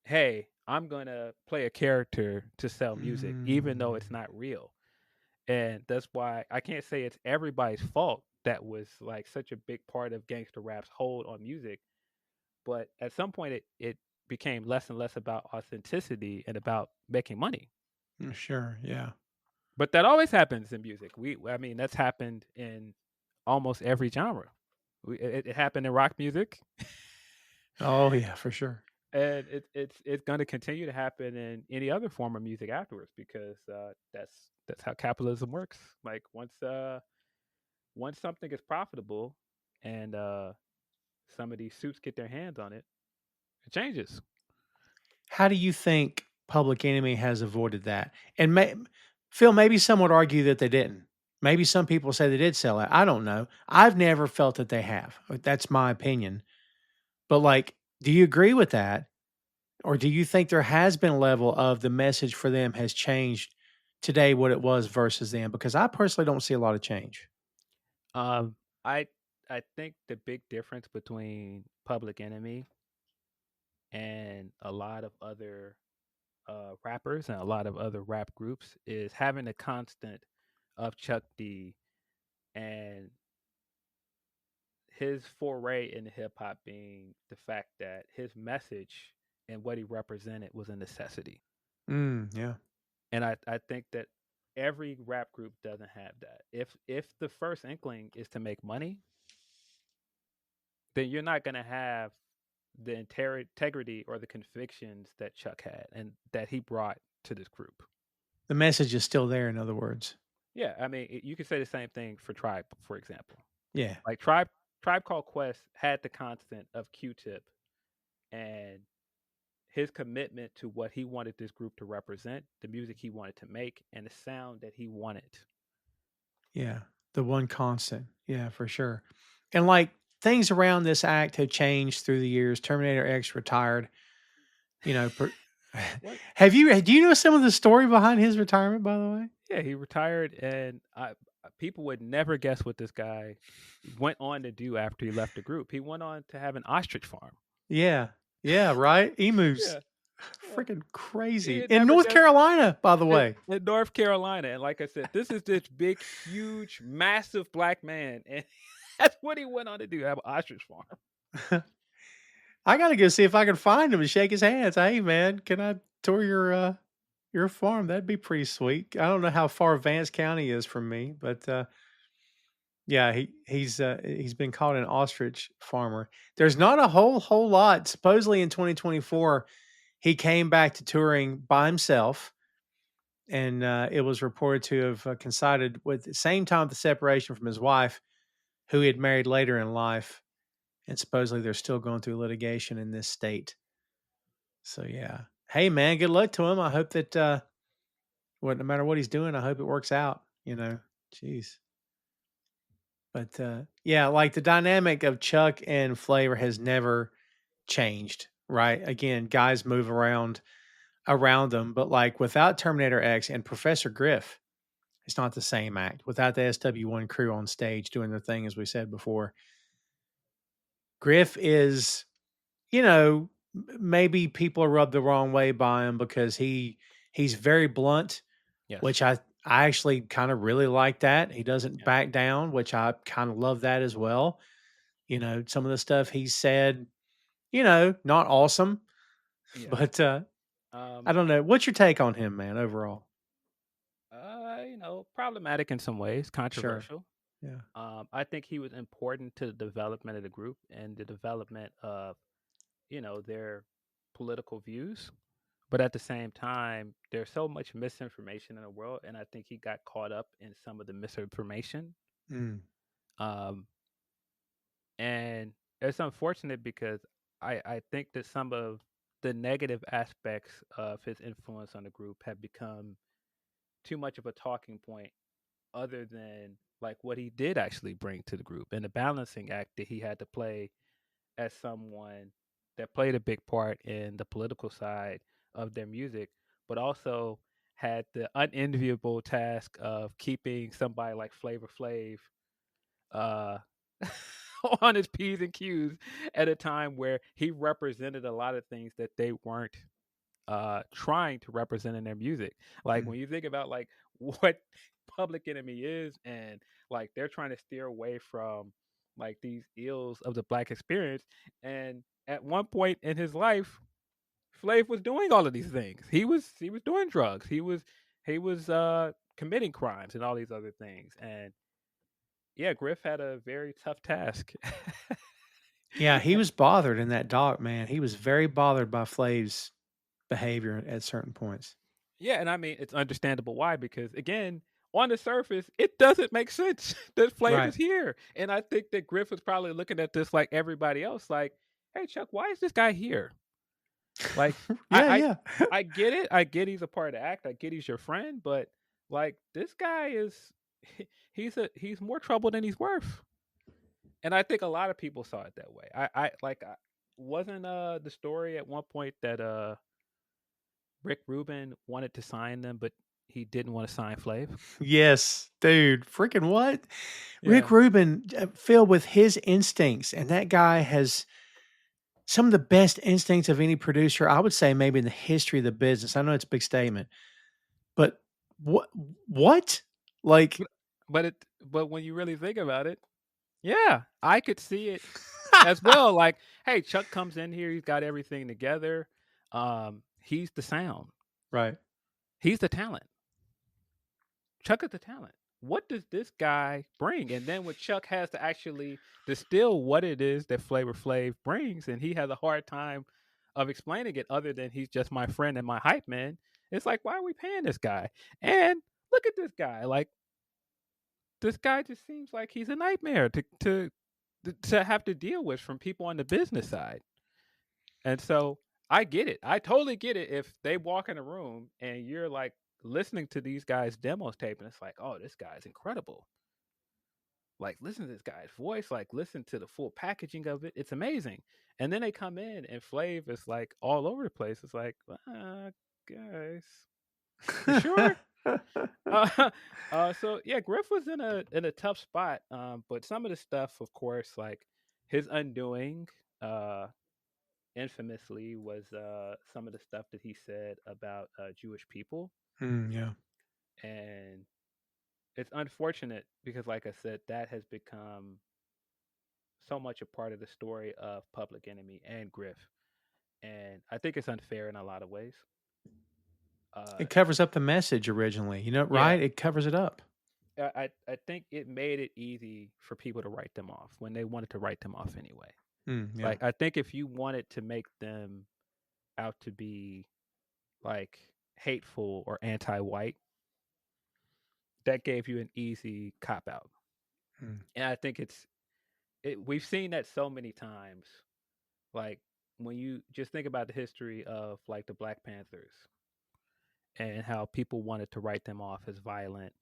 hey, I'm going to play a character to sell music even though it's Mm. not real. And that's why I can't say it's everybody's fault that was like such a big part of gangster rap's hold on music, but at some point it became less and less about authenticity and about making money. Sure. Yeah. But that always happens in music. I mean, that's happened in almost every genre. It happened in rock music, Oh, yeah, for sure. and it's going to continue to happen in any other form of music afterwards because that's how capitalism works. Like once something is profitable, and some of these suits get their hands on it, it changes. How do you think Public Enemy has avoided that? And Phil, maybe some would argue that they didn't. Maybe some people say they did sell it. I don't know. I've never felt that they have. That's my opinion. But like, do you agree with that? Or do you think there has been a level of the message for them has changed today what it was versus then? Because I personally don't see a lot of change. Um, I I think the big difference between Public Enemy and a lot of other rappers and a lot of other rap groups is having a constant of Chuck D and his foray into hip hop being the fact that his message and what he represented was a necessity. Yeah. And I think that every rap group doesn't have that. If the first inkling is to make money, then you're not going to have the integrity or the convictions that Chuck had and that he brought to this group. The message is still there, in other words. Yeah, I mean, you could say the same thing for Tribe, for example. Yeah. Like Tribe Called Quest had the constant of Q-Tip and his commitment to what he wanted this group to represent, the music he wanted to make, and the sound that he wanted. Yeah. The one constant. Yeah, for sure. And like things around this act have changed through the years. Terminator X retired. You know, What? do you know some of the story behind his retirement, by the way? Yeah, he retired, and people would never guess what this guy went on to do after he left the group. He went on to have an ostrich farm. Yeah. Yeah, right? Emus. Yeah, yeah. Freaking He crazy. had In never North guessed Carolina, by the way. in North Carolina, and like I said, this is this big, huge, massive black man, and that's what he went on to do, have an ostrich farm. I gotta go see if I can find him and shake his hands. Hey man, can I tour your farm? That'd be pretty sweet. I don't know how far Vance County is from me, but yeah, he's been called an ostrich farmer. There's not a whole lot. Supposedly in 2024, he came back to touring by himself, and it was reported to have coincided with the same time of the separation from his wife, who he had married later in life, and supposedly they're still going through litigation in this state. So yeah, hey man, good luck to him. I hope that no matter what he's doing, I hope it works out. Jeez. But yeah, like the dynamic of Chuck and Flavor has never changed. right? Again, guys move around them, but like without Terminator X and Professor Griff, it's not the same act. Without the SW1 crew on stage doing their thing, as we said before, Griff is, maybe people are rubbed the wrong way by him because he's very blunt, Yes. which I actually kind of really like that. He doesn't Yeah. back down, which I kind of love that as well. Some of the stuff he said, not awesome, Yeah. but I Um, don't know. What's your take on him, man, overall? Problematic in some ways, Sure. controversial. Yeah. I think he was important to the development of the group and the development of, their political views. But at the same time, there's so much misinformation in the world, and I think he got caught up in some of the misinformation. Mm, Um, and it's unfortunate because I think that some of the negative aspects of his influence on the group have become too much of a talking point other than like what he did actually bring to the group and the balancing act that he had to play as someone that played a big part in the political side of their music, but also had the unenviable task of keeping somebody like Flavor Flav uh, on his P's and Q's at a time where he represented a lot of things that they weren't trying to represent in their music. Like mm, when you think about like what Public Enemy is and like they're trying to steer away from like these ills of the black experience. And at one point in his life, Flav was doing all of these things. He was doing drugs. He was committing crimes and all these other things. And yeah, Griff had a very tough task. yeah, he was bothered in that doc, man. He was very bothered by Flav's behavior at certain points. Yeah, and I mean it's understandable why because again, on the surface, it doesn't make sense that Flav Right. is here. And I think that Griff was probably looking at this like everybody else, like, hey Chuck, why is this guy here? Like I Yeah, I, yeah. I get it. I get he's a part of the act. I get he's your friend, but like this guy is he's more trouble than he's worth. And I think a lot of people saw it that way. I wasn't the story at one point that Rick Rubin wanted to sign them, but he didn't want to sign Flav. Yes, dude. Freaking what? Rick Yeah. Rubin, filled with his instincts, and that guy has some of the best instincts of any producer, I would say, maybe in the history of the business. I know it's a big statement, but what? What? Like, But but when you really think about it, yeah, I could see it as well. Like, hey, Chuck comes in here, he's got everything together. He's the sound. right? He's the talent. Chuck is the talent. What does this guy bring? And then when Chuck has to actually distill what it is that Flavor Flav brings, and he has a hard time of explaining it other than he's just my friend and my hype man, it's like, why are we paying this guy? And look at this guy. Like, this guy just seems like he's a nightmare to have to deal with from people on the business side. And so I get it. I totally get it if they walk in a room and you're like listening to these guys' demos tape and it's like, oh, this guy's incredible. Like, listen to this guy's voice, like, listen to the full packaging of it. It's amazing. And then they come in and Flav is like all over the place. It's like, guys, you sure? Uh, so yeah, Griff was in a tough spot. But some of the stuff, of course, like his undoing, uh, infamously was some of the stuff that he said about Jewish people, Yeah. and it's unfortunate because, like I said, that has become so much a part of the story of Public Enemy and Griff, and I think it's unfair in a lot of ways. Uh, It covers up the message originally, yeah, right? It covers it up. I think it made it easy for people to write them off when they wanted to write them off anyway. Yeah. Like I think if you wanted to make them out to be like hateful or anti-white, that gave you an easy cop out. Mm. And I think we've seen that so many times. Like when you just think about the history of like the Black Panthers and how people wanted to write them off as violent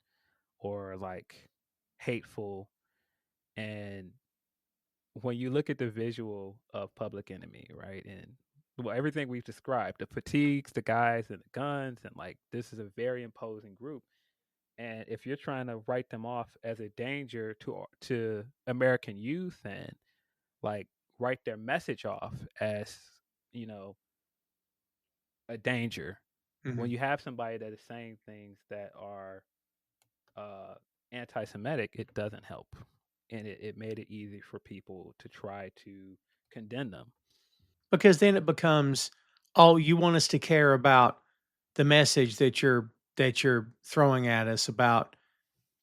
or like hateful, and when you look at the visual of Public Enemy, right? And well, everything we've described, the fatigues, the guys and the guns, and like this is a very imposing group. And if you're trying to write them off as a danger to American youth and like write their message off as, you know, a danger, Hmm. when you have somebody that is saying things that are uh, anti-Semitic, it doesn't help, and it made it easy for people to try to condemn them. Because then it becomes, oh, you want us to care about the message that you're throwing at us about,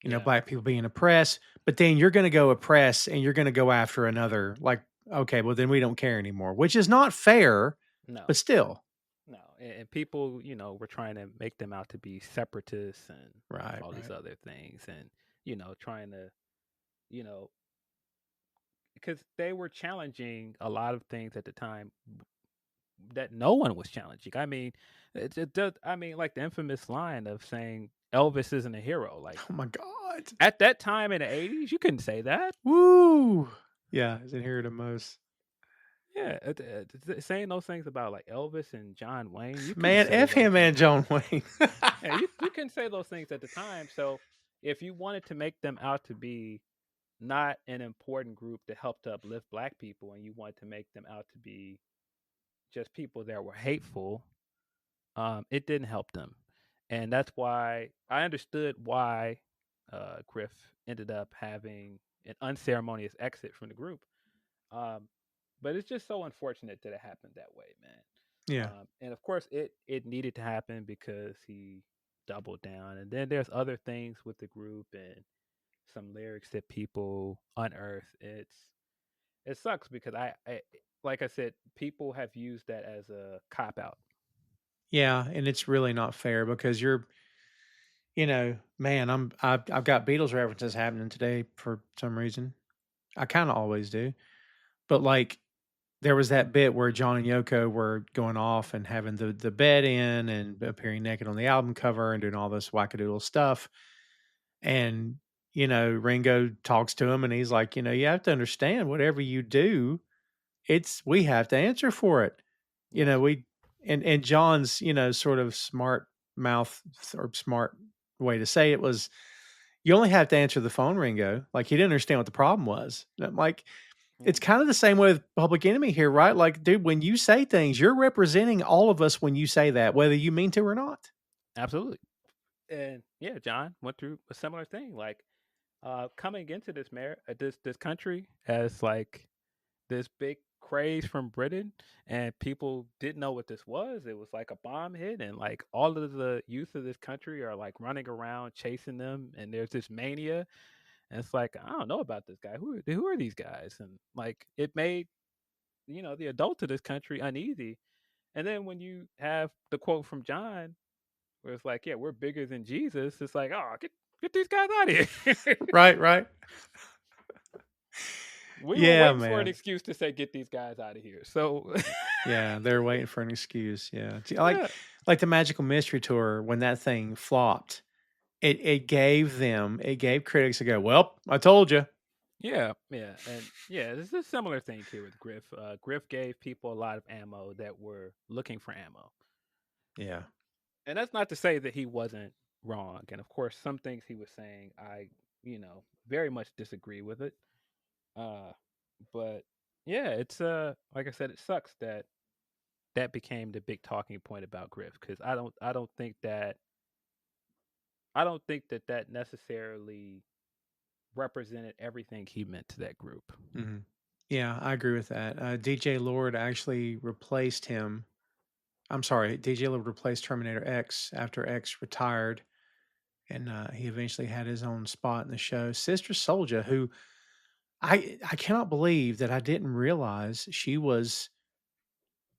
Yeah, black people being oppressed, but then you're going to go oppress and you're going to go after another, like, okay, well then we don't care anymore, which is not fair, no, but still. no, and people, were trying to make them out to be separatists and Right, all these right. other things, and trying to, you know, because they were challenging a lot of things at the time that no one was challenging. I mean, it does. I mean, like the infamous line of saying Elvis isn't a hero. Like Oh my God. at that time in the '80s, you couldn't say that. Woo. Yeah, I didn't hear it the most. Yeah, saying those things about like Elvis and John Wayne, you couldn't Man, say F those him and things. John Wayne. Yeah, you couldn't say those things at the time. So if you wanted to make them out to be not an important group to help to uplift black people, and you wanted to make them out to be just people that were hateful, it didn't help them, and that's why I understood why Griff ended up having an unceremonious exit from the group. Um, but it's just so unfortunate that it happened that way, man. Yeah. And of course, it needed to happen because he doubled down. And then there's other things with the group and some lyrics that people unearth. It sucks because I like I said, people have used that as a cop out. Yeah, and it's really not fair because man, I've got Beatles references happening today for some reason. I kind of always do. But like there was that bit where John and Yoko were going off and having the bed in and appearing naked on the album cover and doing all this wackadoodle stuff. And Ringo talks to him and he's like, you have to understand whatever you do, we have to answer for it. You Yeah. know, we and John's, sort of smart mouth or smart way to say it was, you only have to answer the phone, Ringo. Like he didn't understand what the problem was. And I'm like, it's Mm, kind of the same way with Public Enemy here, right? Like, dude, when you say things, you're representing all of us when you say that, whether you mean to or not. absolutely. And yeah, John went through a similar thing. Like coming into this country as like this big craze from Britain, and people didn't know what this was. It was like a bomb hit, and like all of the youth of this country are like running around chasing them, and there's this mania. And it's like I don't know about this guy. Who are these guys? And like it made the adults of this country uneasy. And then when you have the quote from John, where it's like, yeah, we're bigger than Jesus. It's like, oh, get these guys out of here. Right, right. We were Yeah, waiting for an man. excuse to say, get these guys out of here. So, Yeah, they're waiting for an excuse. Yeah. See, I like yeah, like the Magical Mystery Tour when that thing flopped. It gave critics a go, well, I told you. yeah, and yeah, there's a similar thing here with Griff. Griff gave people a lot of ammo that were looking for ammo, Yeah. and that's not to say that he wasn't wrong. And of course, some things he was saying, I very much disagree with it. Uh, but yeah, it's like I said, it sucks that that became the big talking point about Griff because I don't think that that necessarily represented everything he meant to that group. Hmm. Yeah, I agree with that. DJ Lord actually replaced him. I'm sorry, DJ Lord replaced Terminator X after X retired, and he eventually had his own spot in the show. Sister Soldier, who I cannot believe that I didn't realize she was.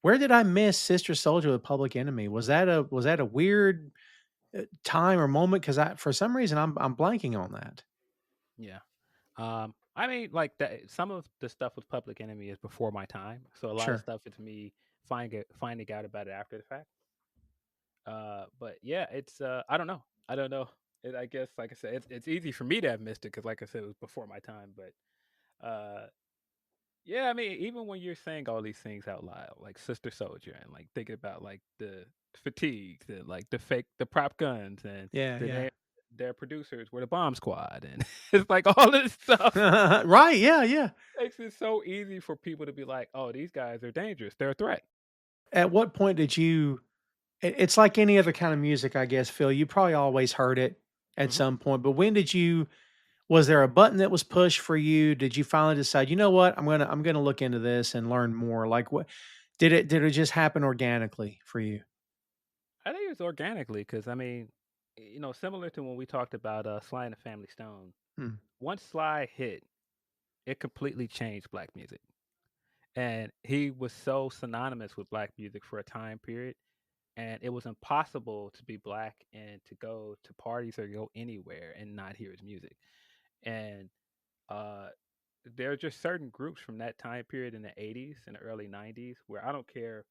Where did I miss Sister Soldier with Public Enemy? Was that a weird time or moment? Because I for some reason I'm blanking on that. Yeah. I mean, like that. Some of the stuff with Public Enemy is before my time, so a lot of Sure. stuff is me finding out about it after the fact. But yeah, it's I don't know. I don't know. I guess, like I said, it's easy for me to have missed it because, like I said, it was before my time. But uh, Yeah, I mean, even when you're saying all these things out loud, like Sister Soldier, and like thinking about like the fatigues and like the prop guns, and Yeah, the yeah. name their producers were the Bomb Squad, and it's like all this stuff Right, yeah, yeah. makes it so easy for people to be like, "Oh, these guys are dangerous. They're a threat." At what point did you it's like any other kind of music, I guess, Phil, you probably always heard it at Hmm. some point, but when did you was there a button that was pushed for you? Did you finally decide, "You know what? I'm gonna look into this and learn more." Like, what did it just happen organically for you? I think it's organically because I mean, similar to when we talked about Sly and the Family Stone. Hmm. Once Sly hit, it completely changed black music, and he was so synonymous with black music for a time period, and it was impossible to be black and to go to parties or go anywhere and not hear his music. And uh, there are just certain groups from that time period in the 80s and the early 90s where I don't care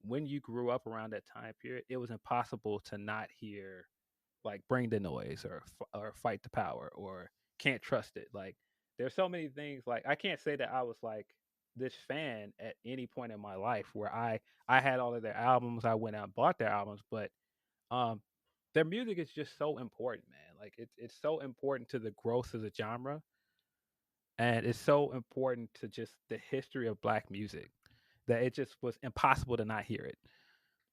when you grew up around that time period, it was impossible to not hear like Bring the Noise or Fight the Power or Can't Trust It. Like there's so many things like I can't say that I was like this fan at any point in my life where I had all of their albums, I went out and bought their albums, but um their music is just so important, man. Like it's so important to the growth of the genre, and it's so important to just the history of black music that it just was impossible to not hear it.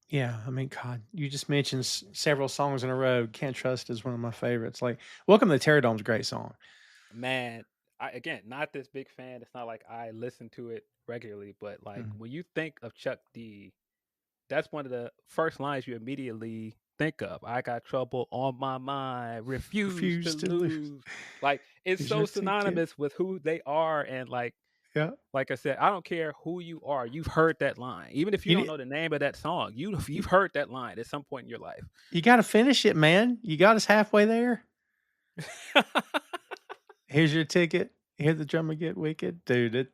Yeah, I mean, God, you just mentioned several songs in a row. "Can't Trust" is one of my favorites. Like, "Welcome to Terror Dome's" a great song. Man, I again not this big fan. It's not like I listen to it regularly, but like Mm. when you think of Chuck D, that's one of the first lines you immediately think of. I got trouble on my mind, refuse to "Refuse to Lose." lose. Like it's Is so your ticket. synonymous with who they are, and Yeah. like I said, I don't care who you are. You've heard that line. Even if you You don't need know the name of that song, you you've heard that line at some point in your life. you gotta finish it, man. You got us halfway there. "Here's your ticket. Hear the drummer get wicked." Dude, it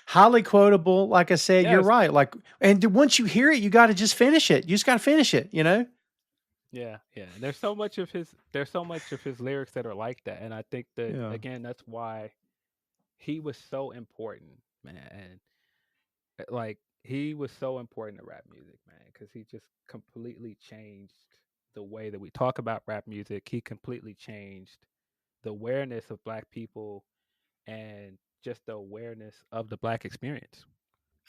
highly quotable. Like I said, you're Yes. right. Like, and once you hear it, you gotta just finish it. You just gotta finish it, you know? Yeah, yeah. And there's so much of his lyrics that are like that. And I think that Yeah. again, that's why he was so important, man. And like he was so important to rap music, man, because he just completely changed the way that we talk about rap music. He completely changed the awareness of black people and just the awareness of the black experience.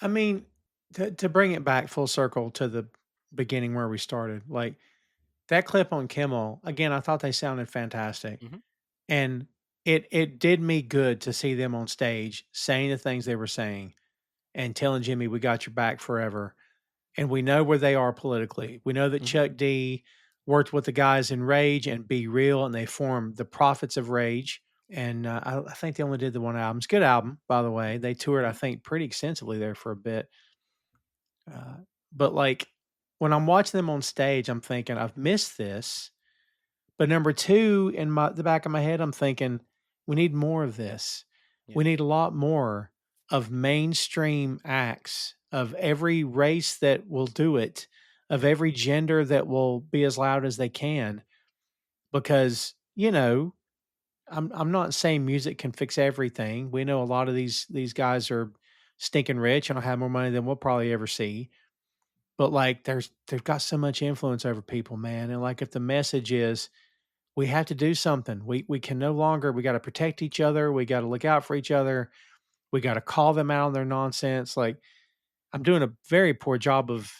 I mean, to bring it back full circle to the beginning where we started, like that clip on Kimmel, again, I thought they sounded fantastic. Hmm. And it did me good to see them on stage saying the things they were saying and telling Jimmy, "We got your back forever." And we know where they are politically. We know that Hmm. Chuck D worked with the guys in Rage and Be Real, and they formed the Prophets of Rage. And I think they only did the one album. It's a good album, by the way. They toured, I Hmm. think, pretty extensively there for a bit. Uh, but like when I'm watching them on stage, I'm thinking, I've missed this. But number two, in the back of my head, I'm thinking, we need more of this. Yeah. We need a lot more of mainstream acts of every race that will do it, of every gender that will be as loud as they can. Because, I'm not saying music can fix everything. We know a lot of these guys are stinking rich and have more money than we'll probably ever see. But like they've got so much influence over people, man. And like if the message is we have to do something. We can no longer we got to protect each other. We got to look out for each other. We got to call them out on their nonsense. Like I'm doing a very poor job of,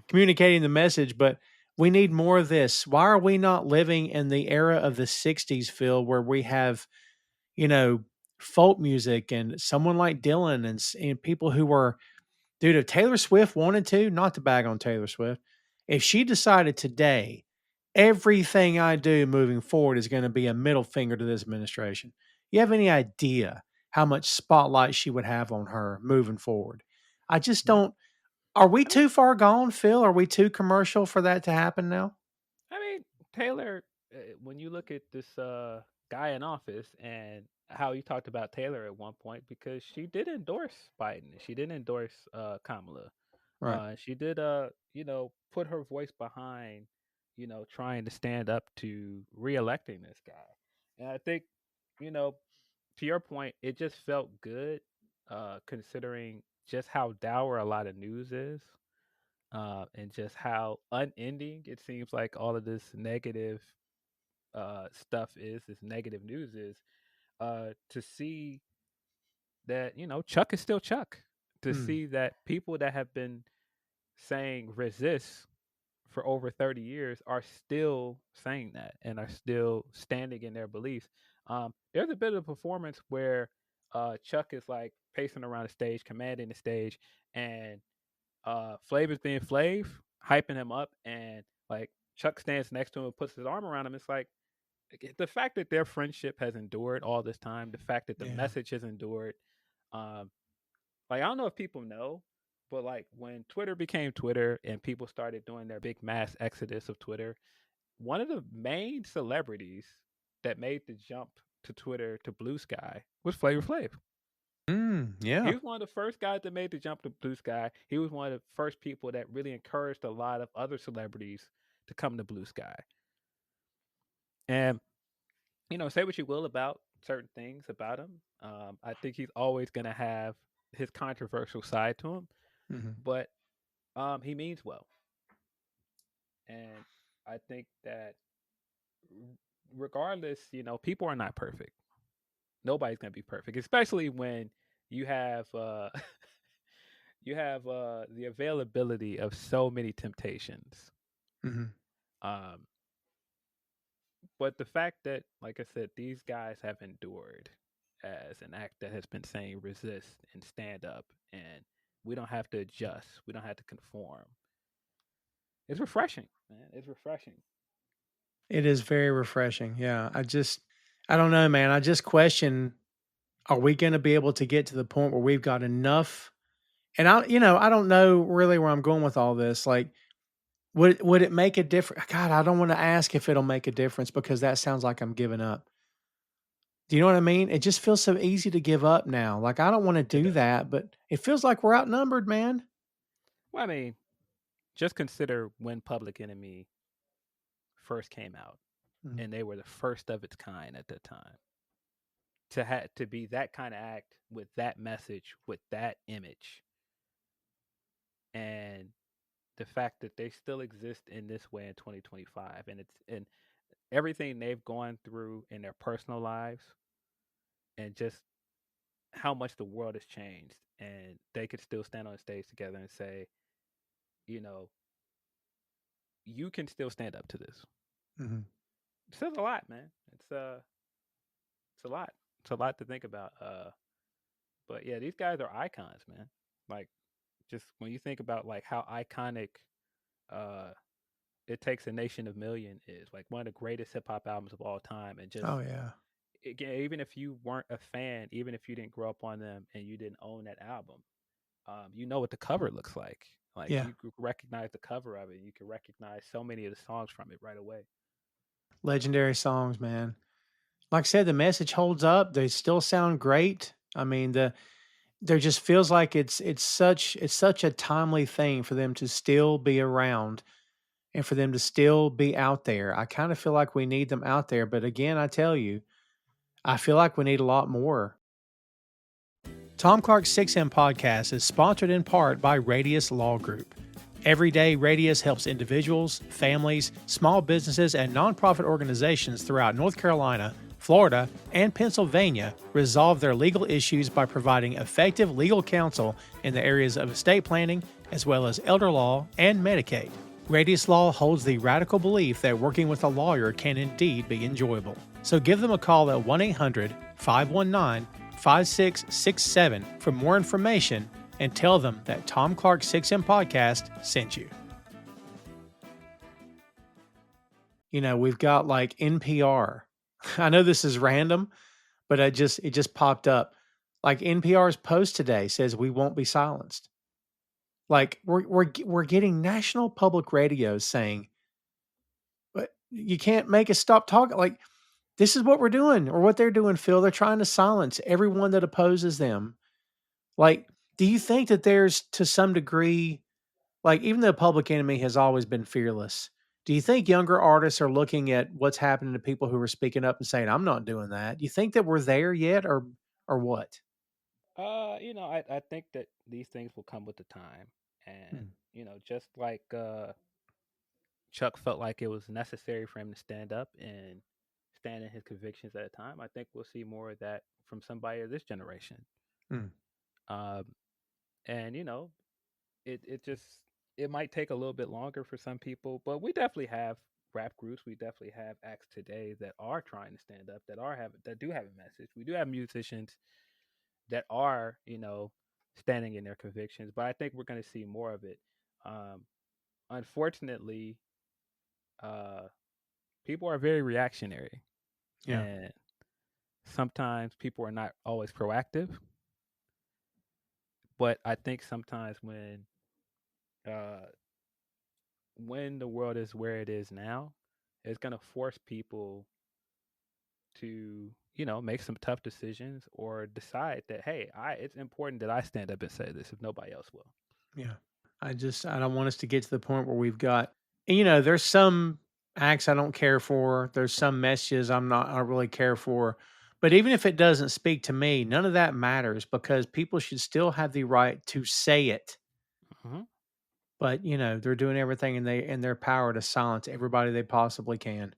communicating the message, but we need more of this. Why are we not living in the era of the 60s, Phil, where we have, you know, folk music and someone like Dylan and people who were, dude, if Taylor Swift wanted to, not to bag on Taylor Swift, if she decided today, everything I do moving forward is going to be a middle finger to this administration. You have any idea how much spotlight she would have on her moving forward? I just Yeah. don't. Are we I mean, too far gone, Phil? Are we too commercial for that to happen now? I mean, Taylor. When you look at this guy in office and how you talked about Taylor at one point, because she did endorse Biden, she did endorse Kamala, Right. she did put her voice behind trying to stand up to reelecting this guy, and I think you know to your point, it just felt good, considering just how dour a lot of news is, and just how unending it seems like all of this negative stuff is, this negative news is. To see that Chuck is still Chuck, to Hmm. see that people that have been saying resist for over 30 years are still saying that and are still standing in their beliefs. There's a bit of a performance where Chuck is like pacing around the stage, commanding the stage, and Flav is being Flav, hyping him up, and like Chuck stands next to him and puts his arm around him. It's like the fact that their friendship has endured all this time, the fact that the Yeah. message has endured. Um, like I don't know if people know, but like when Twitter became Twitter and people started doing their big mass exodus of Twitter, one of the main celebrities that made the jump to Twitter to Blue Sky was Flavor Flav. He Yeah. was one of the first guys that made the jump to Blue Sky. He was one of the first people that really encouraged a lot of other celebrities to come to Blue Sky. And say what you will about certain things about him. I think he's always going to have his controversial side to him, Hmm. but he means well. And I think that regardless, people are not perfect. Nobody's going to be perfect, especially when you have you have the availability of so many temptations. Hmm. Um, but the fact that, like I said, these guys have endured as an act that has been saying resist and stand up, and we don't have to adjust, we don't have to conform. It's refreshing, man. It's refreshing. It is very refreshing. Yeah. I don't know, man. I just question, are we going to be able to get to the point where we've got enough? And I don't know really where I'm going with all this. Like, would it make a difference? God, I don't want to ask if it'll make a difference because that sounds like I'm giving up. Do you know what I mean? It just feels so easy to give up now. Like, I don't want to It do does. that, but it feels like we're outnumbered, man. Well, I mean, just consider when Public Enemy first came out, Mhm. and they were the first of its kind at that time. To be that kind of act with that message, with that image, and the fact that they still exist in this way in 2025, and everything they've gone through in their personal lives, and just how much the world has changed, and they could still stand on stage together and say, you know, you can still stand up to this. Mhm. It says a lot, man. It's a lot. It's a lot to think about. But yeah, these guys are icons, man. Like, just when you think about like how iconic uh It Takes a Nation of Million is, like one of the greatest hip hop albums of all time, and just Oh yeah. again, even if you weren't a fan, even if you didn't grow up on them and you didn't own that album, you know what the cover looks like. Like Yeah. you could recognize the cover of it. You can recognize so many of the songs from it right away. Legendary songs, man. Like I said, the message holds up. They still sound great. I mean, there just feels like it's such a timely thing for them to still be around and for them to still be out there. I kind of feel like we need them out there, but again, I tell you, I feel like we need a lot more. Tom Clark's 6M podcast is sponsored in part by Radius Law Group. Every day, Radius helps individuals, families, small businesses, and nonprofit organizations throughout North Carolina, Florida, and Pennsylvania resolve their legal issues by providing effective legal counsel in the areas of estate planning, as well as elder law and Medicaid. Radius Law holds the radical belief that working with a lawyer can indeed be enjoyable. So give them a call at 1 800 519 5667 for more information and tell them that Tom Clark 6M Podcast sent you. We've got like NPR. I know this is random, but it just popped up. Like NPR's post today says we won't be silenced. Like we're getting national public radio saying, but you can't make us stop talking. Like this is what we're doing or what they're doing, Phil. They're trying to silence everyone that opposes them. Like, do you think that there's to some degree, like even though Public Enemy has always been fearless, Do you think younger artists are looking at what's happening to people who are speaking up and saying, "I'm not doing that"? Do you think that we're there yet, or what? I think that these things will come with the time, and Mm, just like Chuck felt like it was necessary for him to stand up and stand in his convictions at a time. I think we'll see more of that from somebody of this generation. mm, Um, and it just it might take a little bit longer for some people, but we definitely have rap groups. We definitely have acts today that are trying to stand up, that do have a message. We do have musicians that are standing in their convictions, but I think we're going to see more of it. Um, Unfortunately, uh, people are very reactionary, yeah, and sometimes people are not always proactive. But I think sometimes uh, when the world is where it is now, it's going to force people to make some tough decisions or decide that, hey, I it's important that I stand up and say this if nobody else will. yeah. I don't want us to get to the point where we've got, there's some acts I don't care for. There's some messages I don't really care for. But even if it doesn't speak to me, none of that matters because people should still have the right to say it. Hmm. But they're doing everything in their power to silence everybody they possibly can.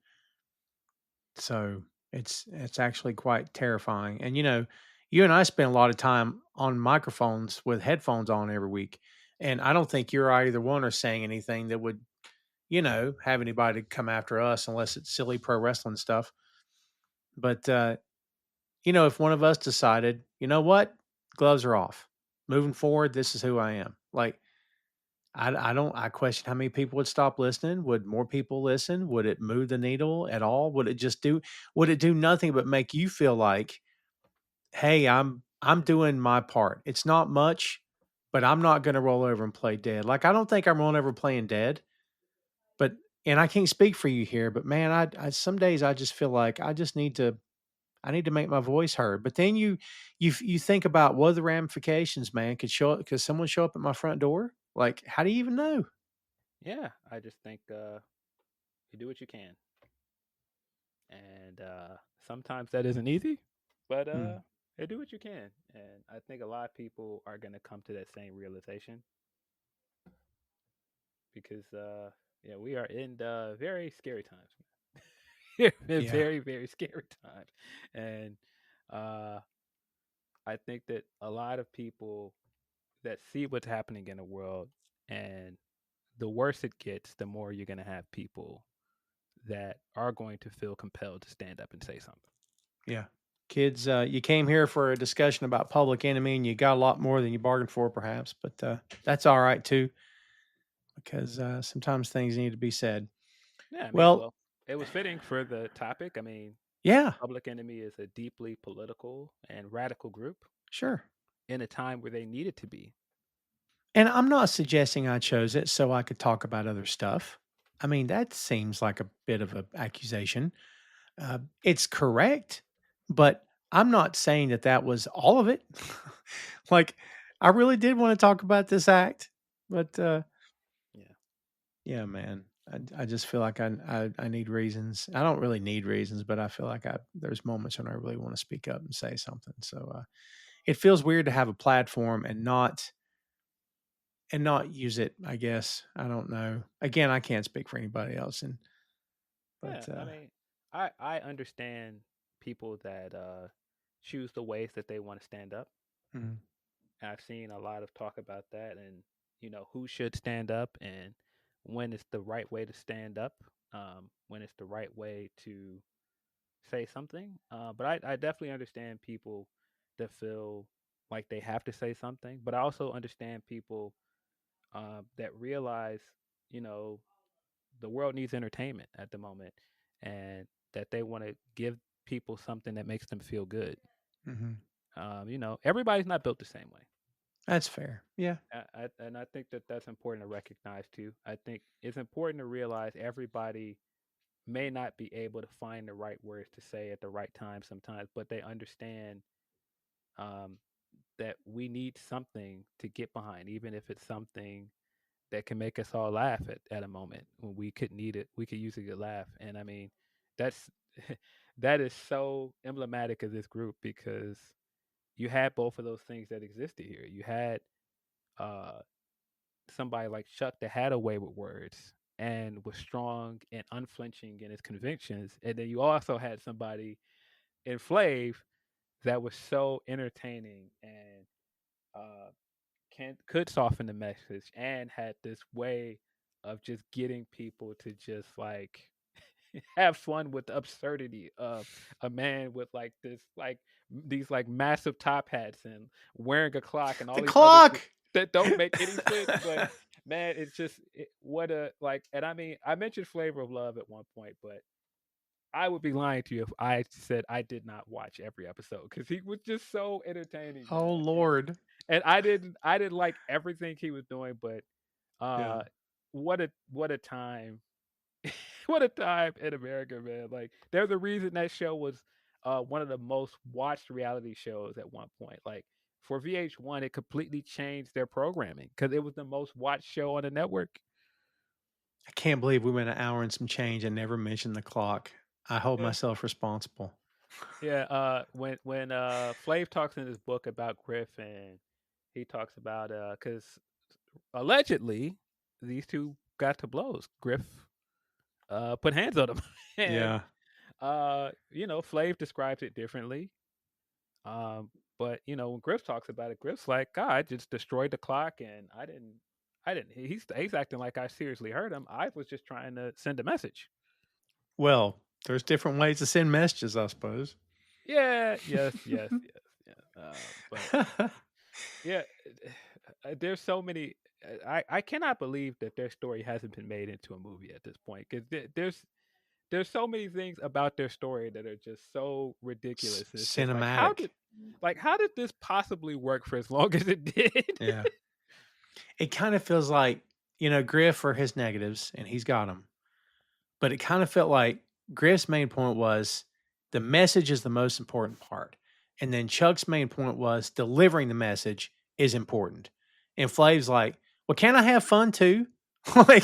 So it's actually quite terrifying. And you and I spend a lot of time on microphones with headphones on every week. And I don't think you're either one are saying anything that would, have anybody come after us unless it's silly pro wrestling stuff. But if one of us decided, you know what, gloves are off. Moving forward, this is who I am. Like I question how many people would stop listening. Would more people listen? Would it move the needle at all? Would it do nothing but make you feel like, hey, I'm doing my part. It's not much, but I'm not gonna roll over and play dead. Like I don't think I'm rolling over playing dead, but and I can't speak for you here, but man, I some days I just feel like I need to make my voice heard. But then you think about what are the ramifications, man. Could someone show up at my front door? Like, how do you even know? Yeah, I just think you do what you can, and sometimes that isn't easy, but Mm, you do what you can, and I think a lot of people are going to come to that same realization because yeah, we are in very scary times. yeah. Very, very scary times. And uh, I think that a lot of people that see what's happening in the world, and the worse it gets, the more you're going to have people that are going to feel compelled to stand up and say something. Yeah. Kids, you came here for a discussion about Public Enemy and you got a lot more than you bargained for, perhaps, but that's all right too, because sometimes things need to be said. Yeah, I mean, Well, well, it was fitting for the topic. I mean, yeah, Public Enemy is a deeply political and radical group sure. in a time where they needed to be. And I'm not suggesting I chose it so I could talk about other stuff. I mean, that seems like a bit of an accusation. It's correct, but I'm not saying that that was all of it. Like, I really did want to talk about this act, but Yeah. yeah, man. I just feel like I need reasons. I don't really need reasons, but I feel like there's moments when I really want to speak up and say something. So it feels weird to have a platform and not use it. I guess I don't know. Again, I can't speak for anybody else, and Yeah, but I mean, I understand people that choose the ways that they want to stand up. mm, And I've seen a lot of talk about that, and who should stand up and when it's the right way to stand up, when it's the right way to say something. But I definitely understand people that feel like they have to say something, but I also understand people that realize, you know, the world needs entertainment at the moment, and that they want to give people something that makes them feel good. mhm. Everybody's not built the same way. That's fair. Yeah. And I think that that's important to recognize too. I think it's important to realize everybody may not be able to find the right words to say at the right time sometimes, but they understand um, that we need something to get behind, even if it's something that can make us all laugh at a moment when we could need it. We could use a good laugh. And I mean, that's that is so emblematic of this group because you had both of those things that existed here. You had uh somebody like Chuck that had a way with words and was strong and unflinching in his convictions. And then you also had somebody in Flav that was so entertaining and uh, could soften the message and had this way of just getting people to just like have fun with the absurdity of a man with like this like these like massive top hats and wearing a clock and all The these other clock. that don't make any sense. But man, it's just what a like. And I mean, I mentioned Flavor of Love at one point, but I would be lying to you if I said I did not watch every episode because he was just so entertaining, man. Oh Lord. And I didn't like everything he was doing, but Yeah. uh, what a time what a time in America, man. Like there's a reason that show was one of the most watched reality shows at one point. Like for VH1, it completely changed their programming because it was the most watched show on the network. I can't believe we went an hour and some change and never mentioned the clock. I hold Yeah. myself responsible. Yeah, when Flav talks in his book about Griff and he talks about because allegedly these two got to blows. Griff put hands on him, and Yeah. Flav describes it differently. But when Griff talks about it, Griff's like, God, I just destroyed the clock, and I didn't. He's acting like I seriously hurt him. I was just trying to send a message. Well, there's different ways to send messages, I suppose. Yeah, yes. But yeah, there's so many. I cannot believe that their story hasn't been made into a movie at this point because there's so many things about their story that are just so ridiculous. It's just like Cinematic. how did this possibly work for as long as it did? Yeah. It kind of feels like, Griff for his negatives, and he's got them. But it kind of felt like Griff's main point was the message is the most important part. And then Chuck's main point was delivering the message is important. And Flav's like, well, can't I have fun too? Like,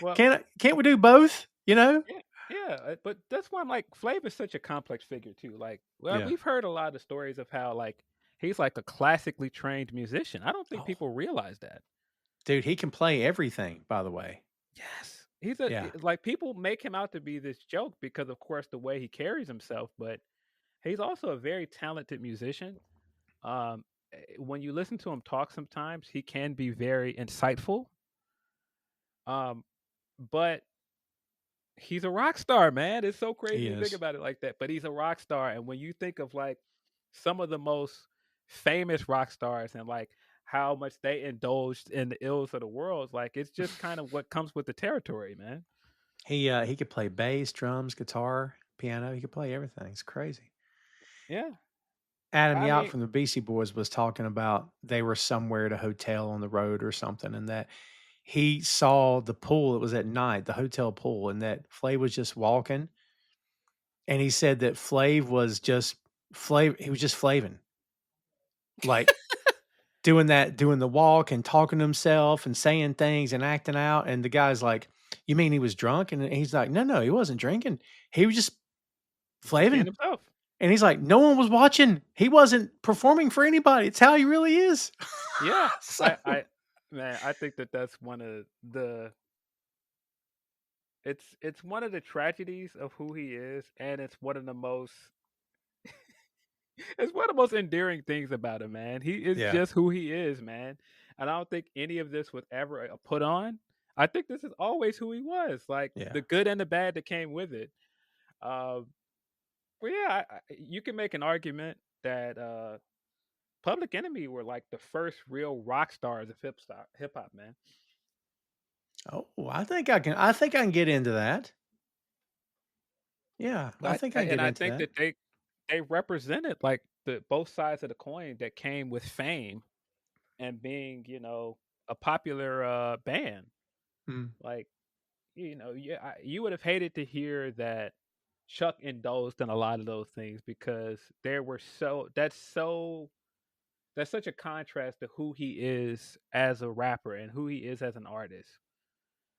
Well, can't we do both? You know? yeah, but that's why I'm like, Flav is such a complex figure too. Like, well, Yeah. we've heard a lot of stories of how like he's like a classically trained musician. I don't think Oh, people realize that. dude, he can play everything, by the way. Yes, Yeah. like people make him out to be this joke because, of course, the way he carries himself. But he's also a very talented musician. When you listen to him talk, sometimes he can be very insightful. Um, but he's a rock star, man. It's so He crazy to think is. about it like that. But he's a rock star, and when you think of like some of the most famous rock stars and like how much they indulged in the ills of the world, like it's just kind of what comes with the territory, man. He could play bass, drums, guitar, piano. He could play everything. It's crazy. Yeah, Adam I Yauch mean, from the Beastie Boys was talking about they were somewhere at a hotel on the road or something, and that he saw the pool. It was at night, the hotel pool, and that Flav was just walking, and he said that Flav was just Flav. He was just Flavin, like doing the walk and talking to himself and saying things and acting out. And the guy's like, "You mean he was drunk?" And he's like, "No, he wasn't drinking. He was just just being Flavin." himself. And he's like, "No one was watching. He wasn't performing for anybody. It's how he really is." Yeah, So, I man, I think that that's one of the it's one of the tragedies of who he is, and it's one of the most it's one of the most endearing things about him, man. He is yeah, just who he is, man. And I don't think any of this was ever put on. I think this is always who he was, like yeah. the good and the bad that came with it. Um, but yeah, you can make an argument that Public Enemy were like the first real rock stars of hip hop, man. Oh, I think I can. I think I can get into that. Yeah, I think I can And get I into think that. that they represented like the both sides of the coin that came with fame and being, a popular band. Mm. Like, you would have hated to hear that Chuck indulged in a lot of those things because there were so that's so that's such a contrast to who he is as a rapper and who he is as an artist.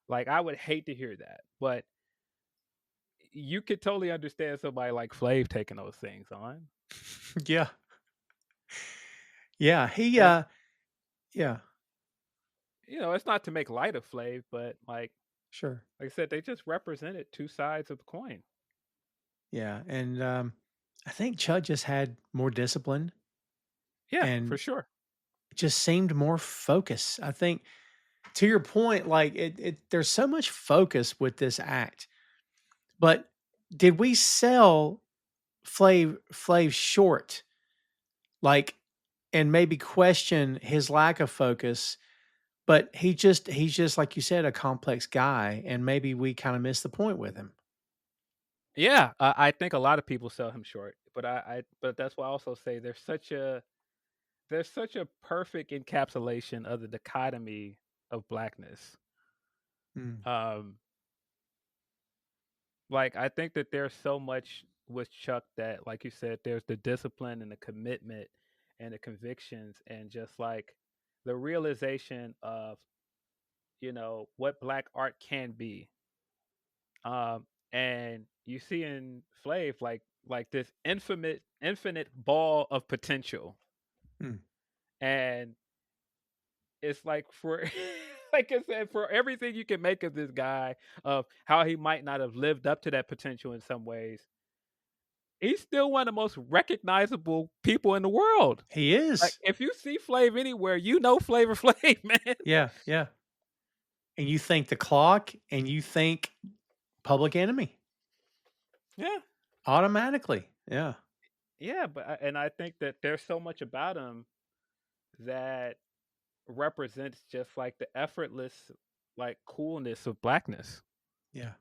Like I would hate to hear that, but you could totally understand somebody like Flav taking those things on. Yeah. Yeah. He And yeah, it's not to make light of Flav, but sure. like I said, they just represented two sides of the coin. Yeah. And I think Chud just had more discipline Yeah, for and sure. just seemed more focused. I think to your point, like there's so much focus with this act. But did we sell Flav short? Like, and maybe question his lack of focus, but he's just like you said, a complex guy, and maybe we kind of missed the point with him. Yeah, I think a lot of people sell him short, but but that's why I also say there's such a perfect encapsulation of the dichotomy of blackness. Mm, Um, like I think that there's so much with Chuck that, like you said, there's the discipline and the commitment and the convictions and just like the realization of what black art can be. And you see in Flav like this infinite ball of potential, mm, and it's like for like I said, for everything you can make of this guy, of how he might not have lived up to that potential in some ways, he's still one of the most recognizable people in the world. he Like is. if you see Flav anywhere, you know Flavor Flav, man. Yeah, yeah. And you think the clock, and you think Public Enemy Yeah, automatically. Yeah, yeah, but and I think that there's so much about him that represents just like the effortless like coolness of blackness. yeah,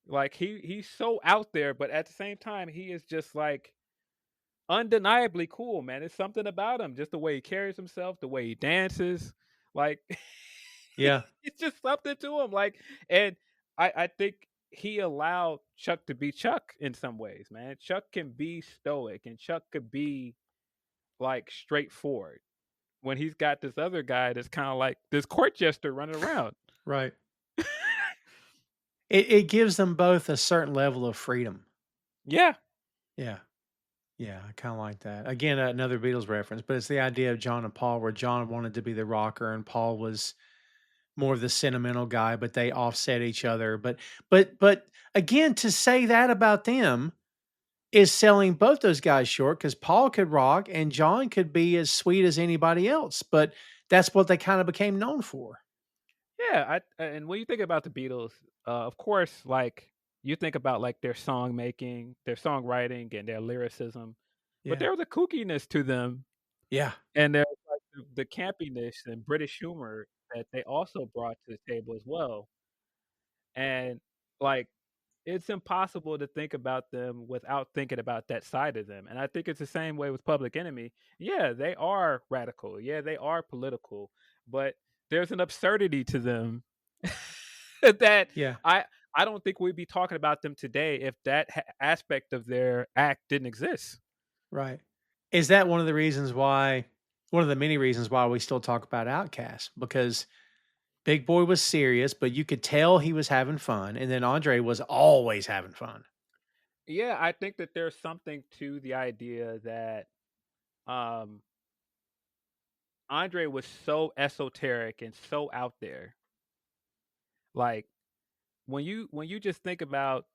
Like he's so out there, but at the same time he is just like undeniably cool, man. It's something about him, just the way he carries himself, the way he dances, like yeah. it's just something to him. Like, and I think he allowed Chuck to be Chuck in some ways, man. Chuck can be stoic, and Chuck could be like straightforward when he's got this other guy that's kind of like this court jester running around. Right. It gives them both a certain level of freedom. Yeah, Yeah. Yeah, I kind of like that. Again, another Beatles reference, but it's the idea of John and Paul, where John wanted to be the rocker and Paul was more of the sentimental guy, but they offset each other. But again, to say that about them is selling both those guys short, because Paul could rock and John could be as sweet as anybody else. But that's what they kind of became known for. yeah. And when you think about the Beatles, of course, like you think about like their song making, their songwriting, and their lyricism, but Yeah. there was a kookiness to them, Yeah. and there's like the campiness and British humor that they also brought to the table as well. And like it's impossible to think about them without thinking about that side of them. And I think it's the same way with Public Enemy. Yeah, they are radical. Yeah, they are political, but there's an absurdity to them that Yeah. I I don't think we'd be talking about them today if that aspect of their act didn't exist. Right. Is that one of the reasons why, one of the many reasons why we still talk about Outkast? Because Big Boy was serious, but you could tell he was having fun. And then Andre was always having fun. Yeah, I think that there's something to the idea that um Andre was so esoteric and so out there. Like when you just think about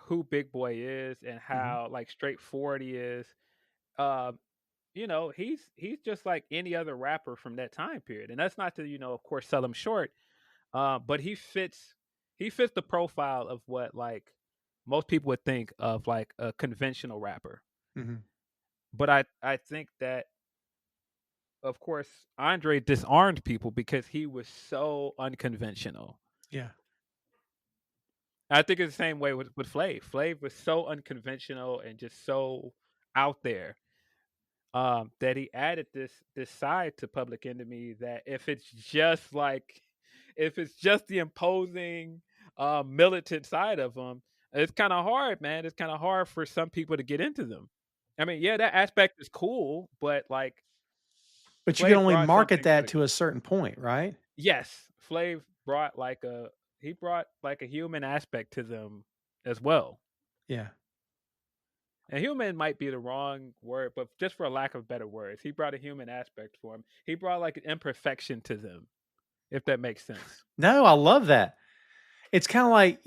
who Big Boy is and Mhm. how like straightforward he is, um, he's just like any other rapper from that time period. And that's not to, of course, sell him short. But he fits the profile of what like most people would think of like a conventional rapper. Mhm. But I think that of course Andre disarmed people because he was so unconventional. Yeah. I think it's the same way with Flav. Flav was so unconventional and just so out there, that he added this side to Public Enemy that if it's just the imposing militant side of him, it's kind of hard, man. It's kind of hard for some people to get into them. I mean, yeah, that aspect is cool, but like But you can Flav only brought market something to that the to a certain point, right? yes, Flav brought like a human aspect to them as well. Yeah. And human might be the wrong word, but just for a lack of better words, he brought a human aspect for him. He brought like an imperfection to them, if that makes sense. No, I love that. It's kind of like,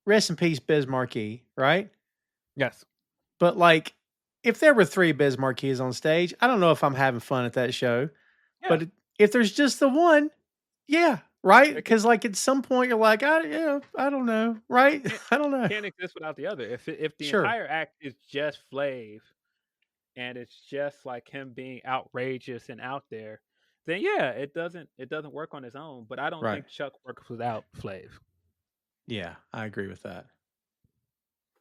rest in peace, Biz Marquee, right? Yes. But like, if there were three Biz Marquees on stage, I don't know if I'm having fun at that show. Yeah. But if there's just the one, yeah, right? It can, Because like at some point you're like, I don't know, right? can't I don't know. can't exist without the other. If the Sure, entire act is just Flav and it's just like him being outrageous and out there, then yeah, it doesn't work on his own. But I don't right. think Chuck works without Flav. Yeah, I agree with that.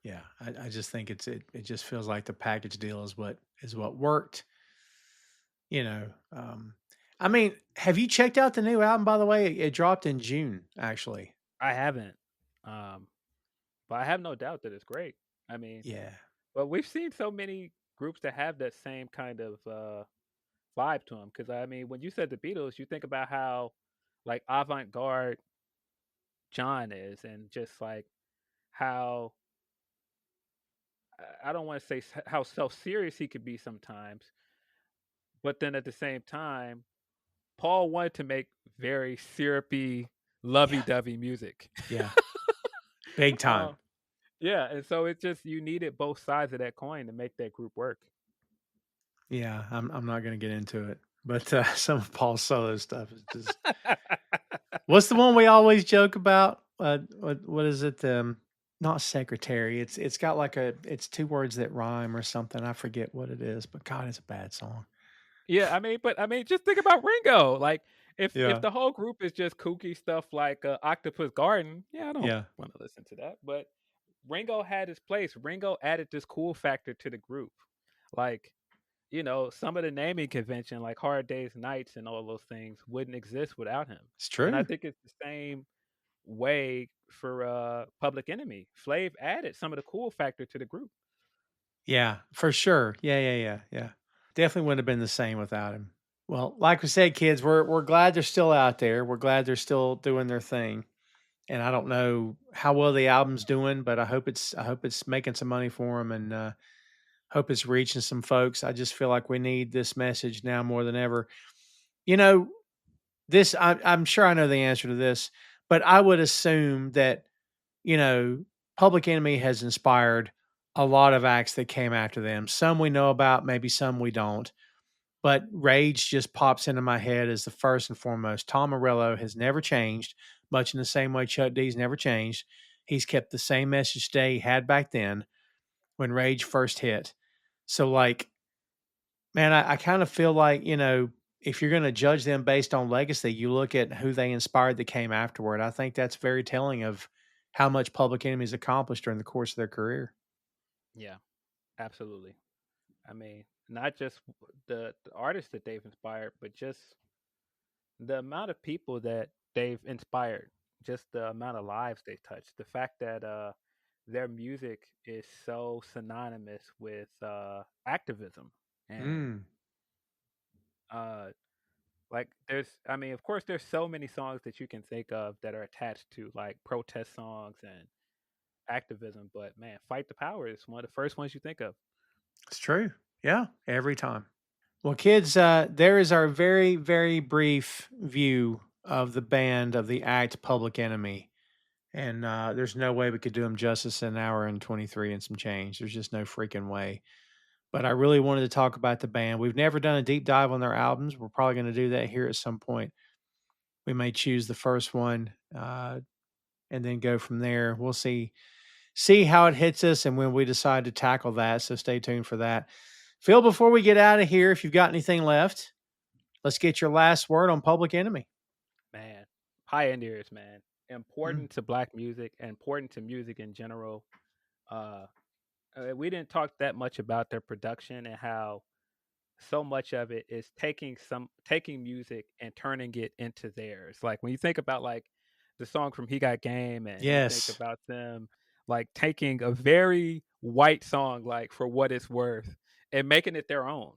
Yeah, I just think it just feels like the package deal is what worked. You know, I mean, have you checked out the new album? By the way, it dropped in June, actually. I haven't, um, but I have no doubt that it's great. I mean, Yeah, but we've seen so many groups that have that same kind of vibe to them. Because I mean, when you said the Beatles, you think about how like avant-garde John is, and just like how I don't want to say how self-serious he could be sometimes, but then at the same time, Paul wanted to make very syrupy, yeah, lovey-dovey music. yeah, big time. uh, yeah, and so it's just you needed both sides of that coin to make that group work. Yeah, I'm not gonna get into it, but some of Paul's solo stuff is just. What's the one we always joke about? What is it? Not secretary. It's got like it's two words that rhyme or something. I forget what it is, but God, it's a bad song. Yeah, I mean, just think about Ringo. Like, if Yeah, the whole group is just kooky stuff like Octopus Garden, yeah, I don't yeah, want to listen to that. But Ringo had his place. Ringo added this cool factor to the group. Like, some of the naming convention, like Hard Days, Nights, and all those things, wouldn't exist without him. it's And I true. think it's the same way for Public Enemy. Flav added some of the cool factor to the group. Yeah, for sure. Yeah, yeah, yeah, yeah. Definitely wouldn't have been the same without him. Well, like we said, kids, we're glad they're still out there. We're glad they're still doing their thing. And I don't know how well the album's doing, but I hope it's making some money for them, and hope it's reaching some folks. I just feel like we need this message now more than ever. You know, I'm sure I know the answer to this, but I would assume that you know Public Enemy has inspired a lot of acts that came after them. Some we know about, maybe some we don't. But Rage just pops into my head as the first and foremost. Tom Morello has never changed, much in the same way Chuck D's never changed. He's kept the same message today he had back then when Rage first hit. So, like, man, I kind of feel like, if you're going to judge them based on legacy, you look at who they inspired that came afterward. I think that's very telling of how much Public Enemy's accomplished during the course of their career. Yeah, absolutely. I mean, not just the artists that they've inspired, but just the amount of people that they've inspired, just the amount of lives they've touched, the fact that their music is so synonymous with activism and Mm, uh, like I mean, of course, there's so many songs that you can think of that are attached to like protest songs and activism, but man, "Fight the Power" is one of the first ones you think of. it's true. Yeah, every time. Well, kids, there is our very, very brief view of the band of the act Public Enemy. And there's no way we could do them justice in an hour and 23 and some change. There's just no freaking way. But I really wanted to talk about the band. We've never done a deep dive on their albums. We're probably going to do that here at some point. We may choose the first one and then go from there. We'll see how it hits us and when we decide to tackle that. So stay tuned for that. Phil, before we get out of here, if you've got anything left, let's get your last word on Public Enemy. Man, pioneers, man, Mm. important to black music, and important to music in general. Uh, we didn't talk that much about their production and how so much of it is taking music and turning it into theirs. Like when you think about like the song from He Got Game, and you think Yes. about them like taking a very white song like For What It's Worth and making it their own.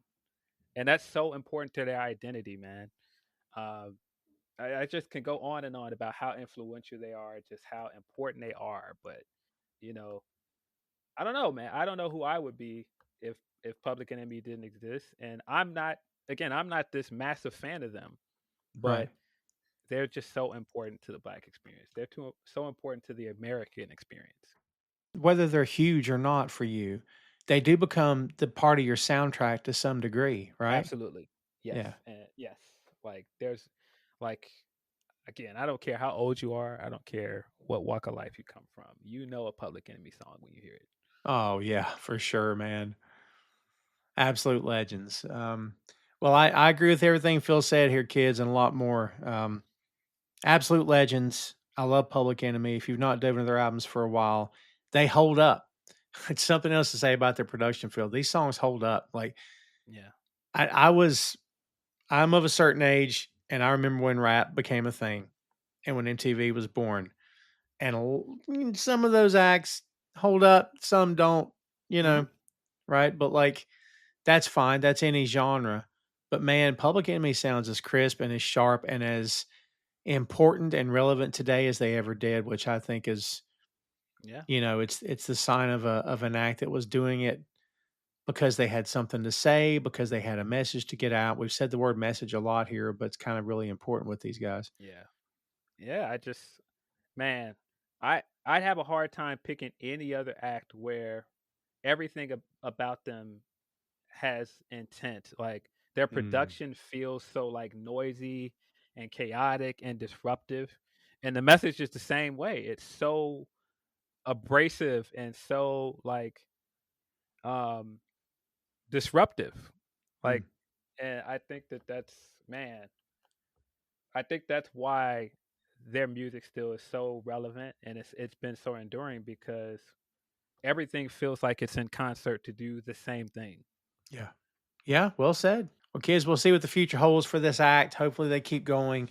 And that's so important to their identity, man. Um, I just can go on and on about how influential they are, just how important they are. But you know, I don't know, man. I don't know who I would be if Public Enemy didn't exist. And I'm not, again, I'm not this massive fan of them, Right. but they're just so important to the Black experience. They're so important to the American experience. Whether they're huge or not for you, they do become the part of your soundtrack to some degree, right? Absolutely, yes, Yeah. and yes. Like there's, like, again, I don't care how old you are. I don't care what walk of life you come from. You know a Public Enemy song when you hear it. Oh yeah, for sure, man. Absolute legends. Well, I agree with everything Phil said here, kids, and a lot more. Absolute legends. I love Public Enemy. If you've not dove into their albums for a while, they hold up. It's something else to say about their production field. These songs hold up. Like Yeah. I was, I'm of a certain age, and I remember when rap became a thing, and when MTV was born, and some of those acts hold up, some don't. You Hmm. know, right? But like that's fine. That's any genre. But man, Public Enemy sounds as crisp and as sharp and as important and relevant today as they ever did, which I think is, Yeah. it's the sign of an act that was doing it because they had something to say, because they had a message to get out. We've said the word message a lot here, but it's kind of really important with these guys. Yeah. Yeah. I just, man, I'd have a hard time picking any other act where everything about them has intent. Like their Mm, production feels so like noisy and chaotic and disruptive, and the message is the same way. It's so abrasive and so like um disruptive. mm, Like, and I think that that's, man, I think that's why their music still is so relevant and it's been so enduring because everything feels like it's in concert to do the same thing. yeah. Yeah. Well said. Well, kids, we'll see what the future holds for this act. Hopefully they keep going.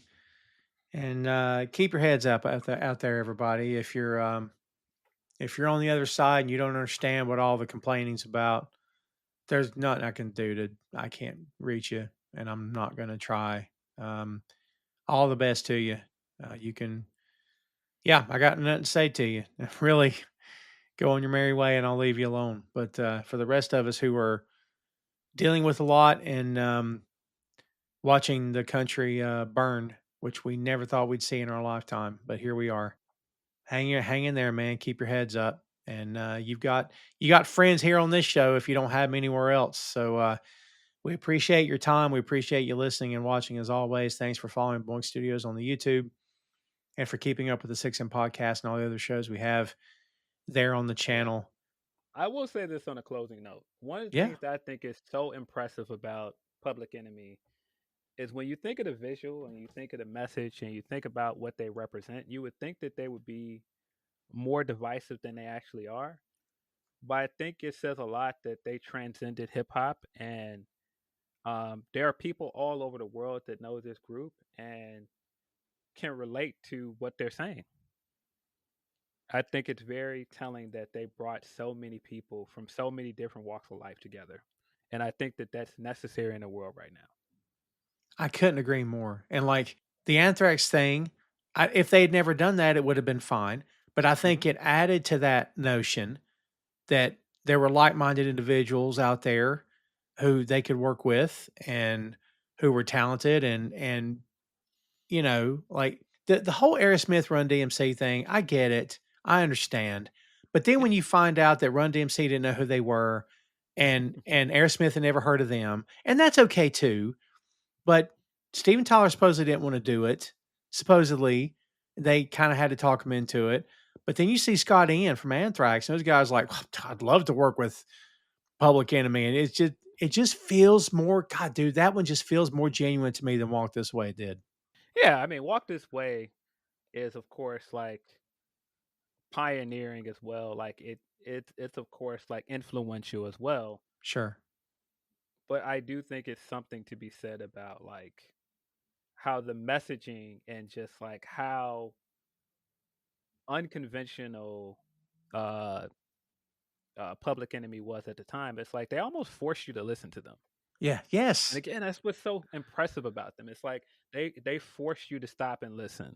And keep your heads up out there, everybody. If you're on the other side and you don't understand what all the complaining's about, there's nothing I can do to. I can't reach you, and I'm not going to try. Um, all the best to you. You can, yeah. I got nothing to say to you. Really, go on your merry way, and I'll leave you alone. But for the rest of us who are dealing with a lot and watching the country burn, which we never thought we'd see in our lifetime, but here we are. Hang in there, man. Keep your heads up. And you got friends here on this show if you don't have them anywhere else. So we appreciate your time. We appreciate you listening and watching as always. Thanks for following Boink Studios on the YouTube and for keeping up with the 6M podcast and all the other shows we have there on the Yeah. channel. I will say this on a closing note. One of the Yeah. things that I think is so impressive about Public Enemy is when you think of the visual and you think of the message and you think about what they represent, you would think that they would be more divisive than they actually are. But I think it says a lot that they transcended hip hop, and there are people all over the world that know this group and can relate to what they're saying. I think it's very telling that they brought so many people from so many different walks of life together. And I think that that's necessary in the world right now. I couldn't agree more. And like the Anthrax thing, if they had never done that, it would have been fine. But I Hmm. think it added to that notion that there were like-minded individuals out there who they could work with and who were talented and like the whole Aerosmith Run DMC thing, I get it. I understand. But then Yeah. when you find out that Run DMC didn't know who they were and Aerosmith had never heard of them, and that's okay too, but Steven Tyler supposedly didn't want to do it. Supposedly, they kind of had to talk him into it. But then you see Scott Ian from Anthrax, and those guys like, I'd love to work with Public Enemy, and it just feels more. God, dude, that one just feels more genuine to me than Walk This Way did. Yeah. I mean, Walk This Way is, of course, like pioneering as well. Like it's of course like influential as well. Sure, But I do think it's something to be said about like how the messaging and just like how unconventional uh Public Enemy was at the time. It's like they almost forced you to listen to them. Yeah. And Yes. again, that's what's so impressive about them. It's like they forced you to stop and listen.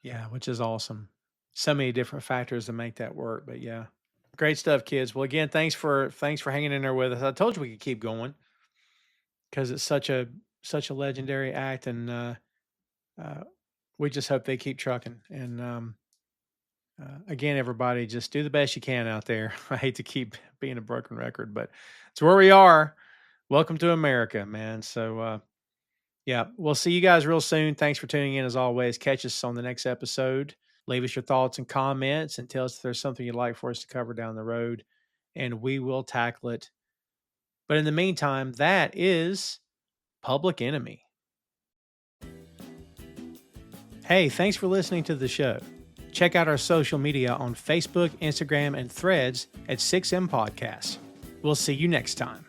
Yeah, which is awesome. So many different factors to make that work, but yeah. Great stuff, kids. Well, again, thanks for hanging in there with us. I told you we could keep going because it's such a legendary act, and uh, we just hope they keep trucking. And again, everybody, just do the best you can out there. I hate to keep being a broken record, but it's where we are. Welcome to America, man. So yeah, we'll see you guys real soon. Thanks for tuning in as always. Catch us on the next episode. Leave us your thoughts and comments and tell us if there's something you'd like for us to cover down the road, and we will tackle it. But in the meantime, that is Public Enemy. Hey, thanks for listening to the show. Check out our social media on Facebook, Instagram, and Threads at 6M Podcasts. We'll see you next time.